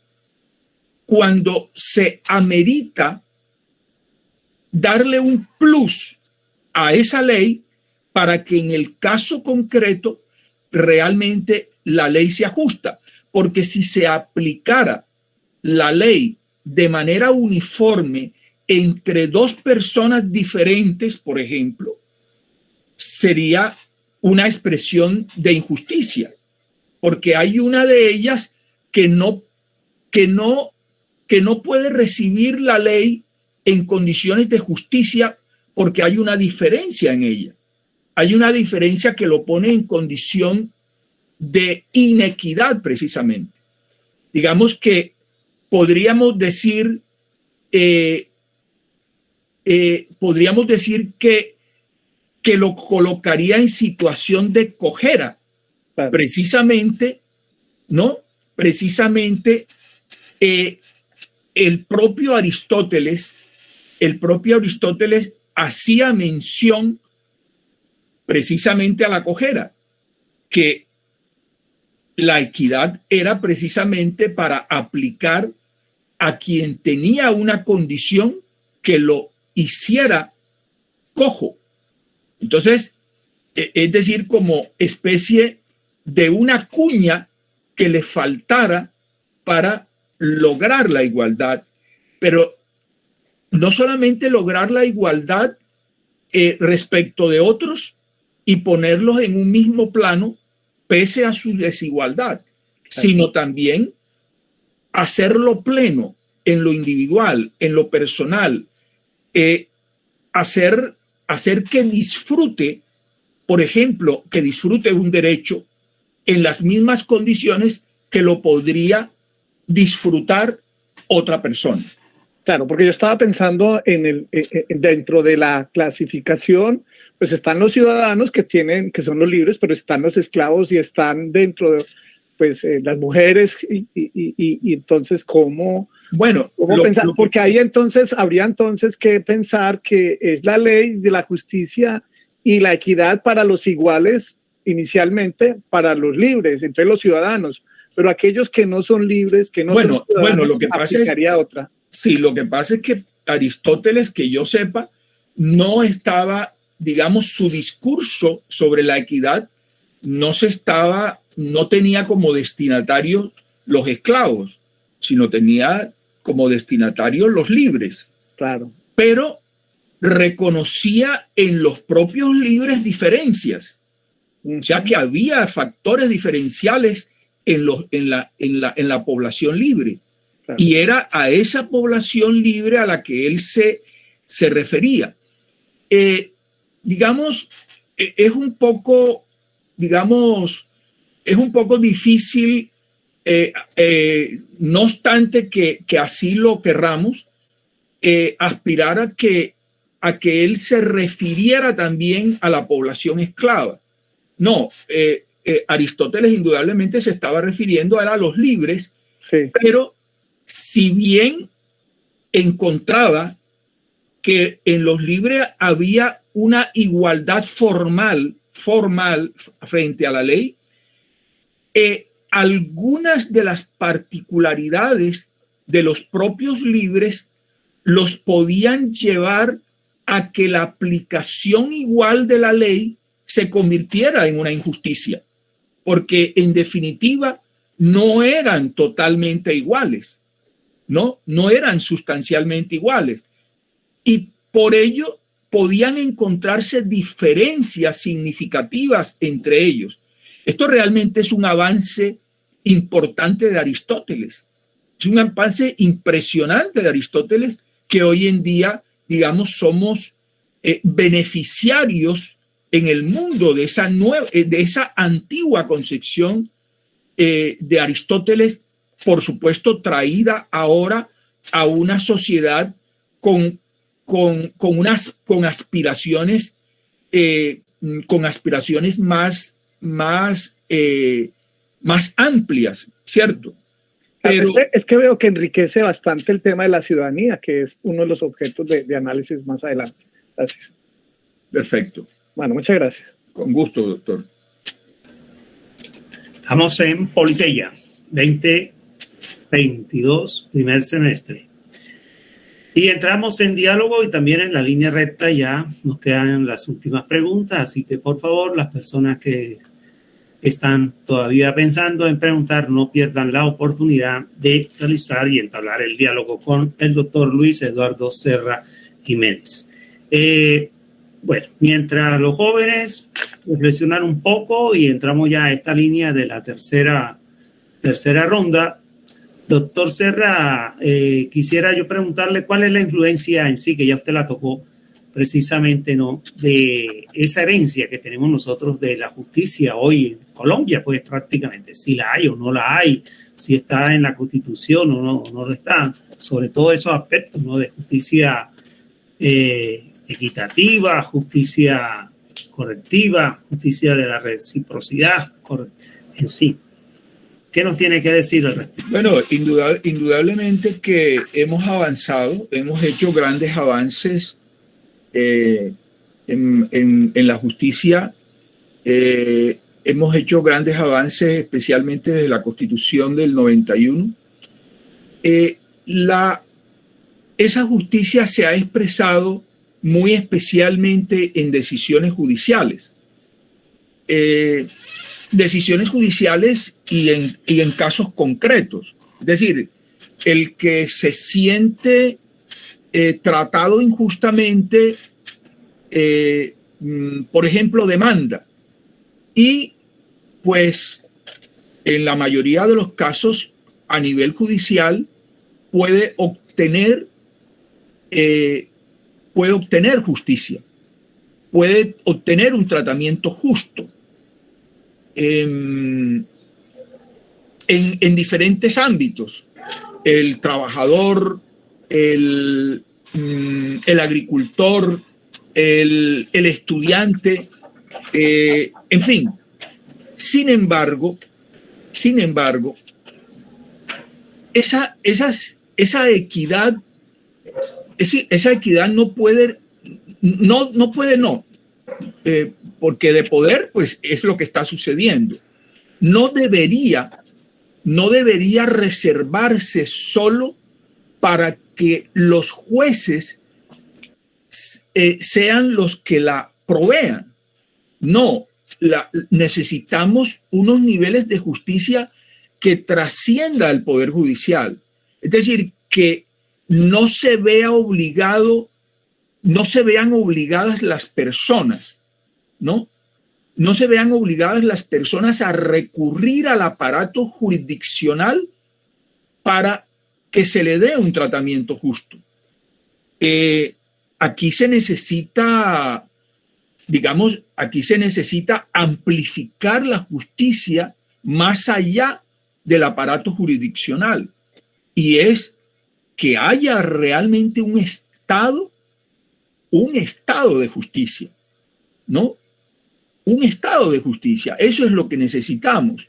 cuando se amerita darle un plus a esa ley para que en el caso concreto realmente la ley se ajusta. Porque si se aplicara la ley de manera uniforme entre dos personas diferentes, por ejemplo, sería una expresión de injusticia, porque hay una de ellas que no puede recibir la ley en condiciones de justicia porque hay una diferencia en ella. Hay una diferencia que lo pone en condición de inequidad precisamente. Digamos que podríamos decir que lo colocaría en situación de cojera. Claro. Precisamente, ¿no? Precisamente el propio Aristóteles hacía mención precisamente a la cojera, que la equidad era precisamente para aplicar a quien tenía una condición que lo hiciera cojo. Entonces, es decir, como especie de una cuña que le faltara para lograr la igualdad, pero no solamente lograr la igualdad respecto de otros y ponerlos en un mismo plano pese a su desigualdad, sino también hacerlo pleno en lo individual, en lo personal, hacer que disfrute, por ejemplo, que disfrute un derecho en las mismas condiciones que lo podría disfrutar otra persona. Claro, porque yo estaba pensando en dentro de la clasificación, pues están los ciudadanos que son los libres, pero están los esclavos y están dentro de, pues, las mujeres y entonces ¿cómo pensar? Porque ahí habría que pensar que es la ley de la justicia y la equidad para los iguales inicialmente, para los libres, entonces los ciudadanos, pero aquellos que no son libres, que no son ciudadanos, lo que pasa aplicaría otra. Sí, lo que pasa es que Aristóteles, que yo sepa, no estaba, digamos, su discurso sobre la equidad no tenía como destinatarios los esclavos, sino tenía como destinatarios los libres. Claro. Pero reconocía en los propios libres diferencias. O sea que había factores diferenciales en la población libre. Claro. Y era a esa población libre a la que él se refería. Digamos, es un poco difícil, no obstante que así lo querramos, aspirar a que él se refiriera también a la población esclava. No, Aristóteles indudablemente se estaba refiriendo a los libres, sí. Pero si bien encontraba que en los libres había una igualdad formal frente a la ley, algunas de las particularidades de los propios libres los podían llevar a que la aplicación igual de la ley se convirtiera en una injusticia, porque en definitiva no eran totalmente iguales, no eran sustancialmente iguales, y por ello podían encontrarse diferencias significativas entre ellos. Esto realmente es un avance importante de Aristóteles, es un avance impresionante de Aristóteles que hoy en día, digamos, somos beneficiarios en el mundo de esa antigua concepción de Aristóteles, por supuesto traída ahora a una sociedad con aspiraciones más amplias, ¿cierto? Pero es que veo que enriquece bastante el tema de la ciudadanía, que es uno de los objetos de análisis más adelante. Gracias. Perfecto. Bueno, muchas gracias. Con gusto, doctor. Estamos en Politeia, 2022, primer semestre. Y entramos en diálogo y también en la línea recta. Ya nos quedan las últimas preguntas, así que por favor, las personas que están todavía pensando en preguntar, no pierdan la oportunidad de realizar y entablar el diálogo con el doctor Luis Eduardo Serra Jiménez. Bueno, mientras los jóvenes reflexionan un poco y entramos ya a esta línea de la tercera ronda, doctor Serra, quisiera yo preguntarle cuál es la influencia en sí, que ya usted la tocó precisamente, ¿no?, de esa herencia que tenemos nosotros de la justicia hoy en Colombia, pues prácticamente, si la hay o no la hay, si está en la Constitución o no lo está, sobre todo esos aspectos, ¿no?, de justicia equitativa, justicia correctiva, justicia de la reciprocidad en sí. ¿Qué nos tiene que decir al respecto? Bueno, indudablemente que hemos avanzado, hemos hecho grandes avances en la justicia. Hemos hecho grandes avances, especialmente desde la Constitución del 91. Esa justicia se ha expresado muy especialmente en decisiones judiciales. Decisiones judiciales y en casos concretos. Es decir, el que se siente tratado injustamente, por ejemplo, demanda. Y pues en la mayoría de los casos a nivel judicial puede obtener justicia, puede obtener un tratamiento justo en diferentes ámbitos. El trabajador, el agricultor, el estudiante, en fin. Sin embargo, esa equidad no puede, porque de poder, pues es lo que está sucediendo. No debería reservarse solo para que los jueces sean los que la provean. No, necesitamos unos niveles de justicia que trascienda el poder judicial. Es decir, que no se vean obligadas las personas, ¿no? No se vean obligadas las personas a recurrir al aparato jurisdiccional para que se le dé un tratamiento justo. Aquí se necesita, amplificar la justicia más allá del aparato jurisdiccional, y es que haya realmente un estado de justicia, ¿no? Un estado de justicia, eso es lo que necesitamos.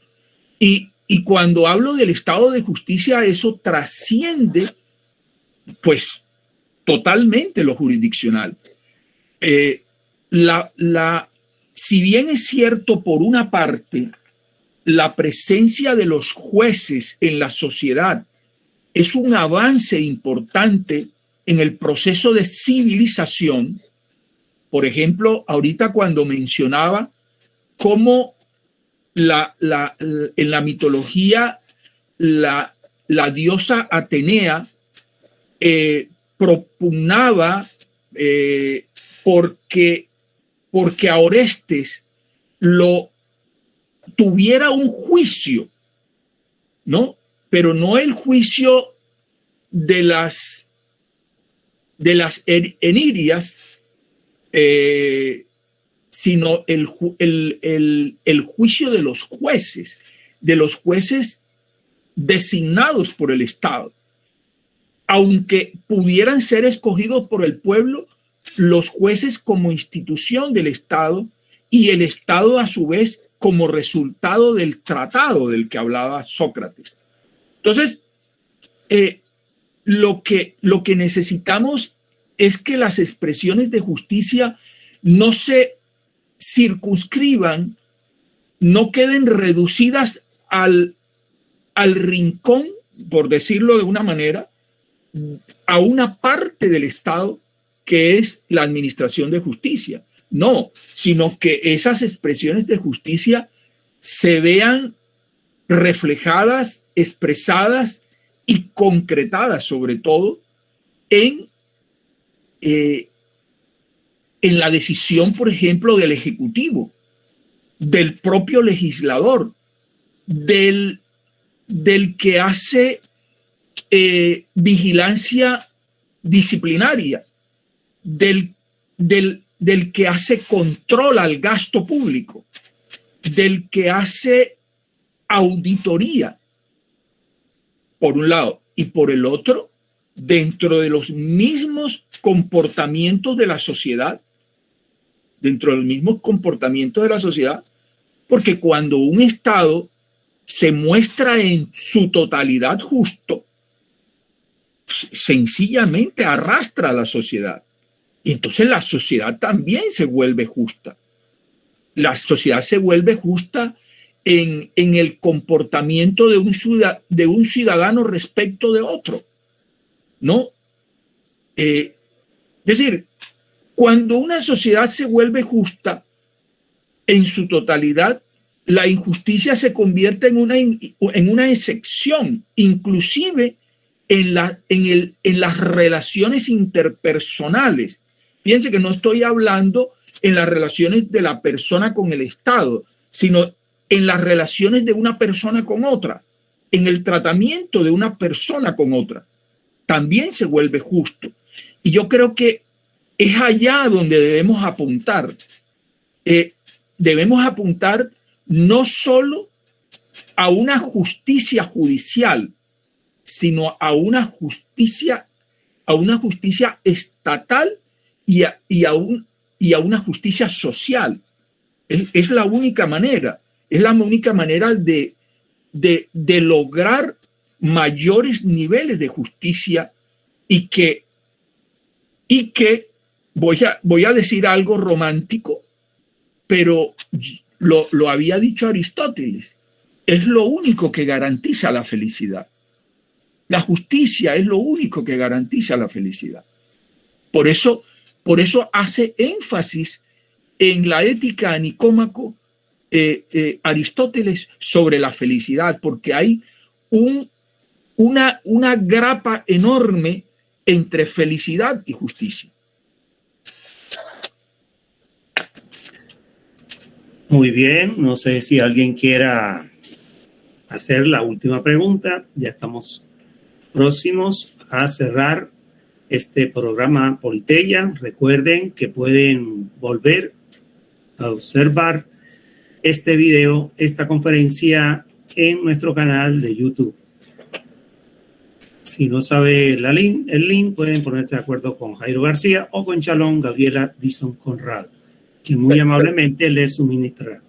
Y cuando hablo del estado de justicia, eso trasciende, pues, totalmente lo jurisdiccional. Si bien es cierto, por una parte, la presencia de los jueces en la sociedad es un avance importante en el proceso de civilización. Por ejemplo, ahorita cuando mencionaba cómo en la mitología la diosa Atenea propugnaba porque a Orestes lo tuviera un juicio, ¿no? Pero no el juicio de las enirias, sino el juicio de los jueces designados por el Estado. Aunque pudieran ser escogidos por el pueblo, los jueces como institución del Estado y el Estado a su vez como resultado del tratado del que hablaba Sócrates. Entonces, lo que necesitamos es que las expresiones de justicia no se circunscriban, no queden reducidas al rincón, por decirlo de una manera, a una parte del Estado que es la administración de justicia. No, sino que esas expresiones de justicia se vean reflejadas, expresadas y concretadas, sobre todo en la decisión, por ejemplo, del Ejecutivo, del propio legislador, del que hace vigilancia disciplinaria, del que hace control al gasto público, del que hace auditoría, por un lado, y por el otro, dentro de los mismos comportamientos de la sociedad, porque cuando un Estado se muestra en su totalidad justo, sencillamente arrastra a la sociedad. Y entonces la sociedad también se vuelve justa. La sociedad se vuelve justa en el comportamiento de un ciudadano respecto de otro, ¿no? Es decir, cuando una sociedad se vuelve justa en su totalidad, la injusticia se convierte en una excepción, inclusive en las relaciones interpersonales. Fíjense que no estoy hablando en las relaciones de la persona con el Estado, sino en las relaciones de una persona con otra, en el tratamiento de una persona con otra. También se vuelve justo. Y yo creo que es allá donde debemos apuntar. Debemos apuntar no solo a una justicia judicial, sino a una justicia estatal y a una justicia social. Es la única manera, de lograr mayores niveles de justicia y que voy a decir algo romántico, pero lo había dicho Aristóteles, es lo único que garantiza la felicidad. La justicia es lo único que garantiza la felicidad. Por eso hace énfasis en la Ética a Nicómaco Aristóteles sobre la felicidad, porque hay una grapa enorme entre felicidad y justicia. Muy bien, no sé si alguien quiera hacer la última pregunta. Ya estamos próximos a cerrar este programa Politeia. Recuerden que pueden volver a observar este video, esta conferencia en nuestro canal de YouTube. Si no sabe el link, pueden ponerse de acuerdo con Jairo García o con Shalom Gabriela Dison Conrado, que muy amablemente les suministrará.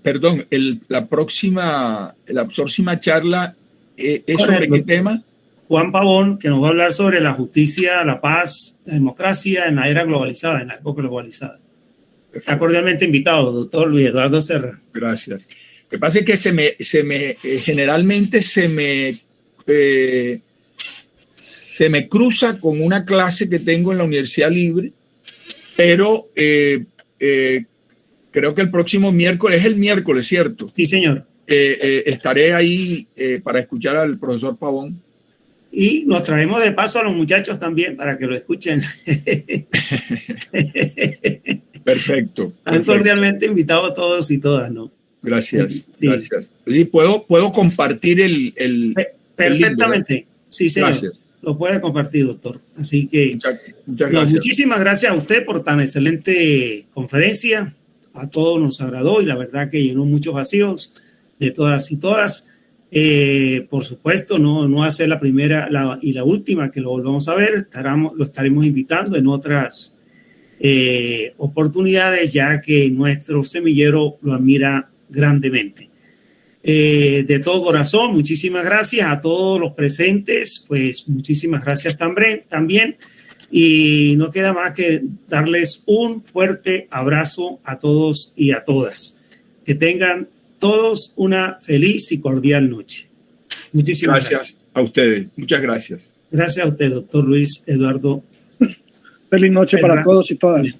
Perdón, la próxima charla es sobre qué tema. Juan Pavón, que nos va a hablar sobre la justicia, la paz, la democracia en la era globalizada, en la época globalizada. Está cordialmente invitado, doctor Luis Eduardo Serra. Gracias. Lo que pasa es que generalmente se me cruza con una clase que tengo en la Universidad Libre, pero creo que el próximo miércoles, es el miércoles, ¿cierto? Sí, señor. Estaré ahí para escuchar al profesor Pavón. Y nos traemos de paso a los muchachos también para que lo escuchen. Perfecto. Están cordialmente invitados a todos y todas, ¿no? Gracias, sí. Gracias. Sí, puedo compartir el perfectamente. link, sí, señor. Gracias. Lo puede compartir, doctor. Así que muchas gracias. Muchísimas gracias a usted por tan excelente conferencia. A todos nos agradó y la verdad que llenó muchos vacíos de todas y todas. Por supuesto, no va a ser la primera y la última que lo volvamos a ver. Lo estaremos invitando en otras oportunidades, ya que nuestro semillero lo admira grandemente. De todo corazón, muchísimas gracias a todos los presentes, pues muchísimas gracias también. Y no queda más que darles un fuerte abrazo a todos y a todas. Que tengan todos una feliz y cordial noche. Muchísimas gracias. A ustedes. Muchas gracias. Gracias a usted, doctor Luis Eduardo. Feliz noche para todos y todas.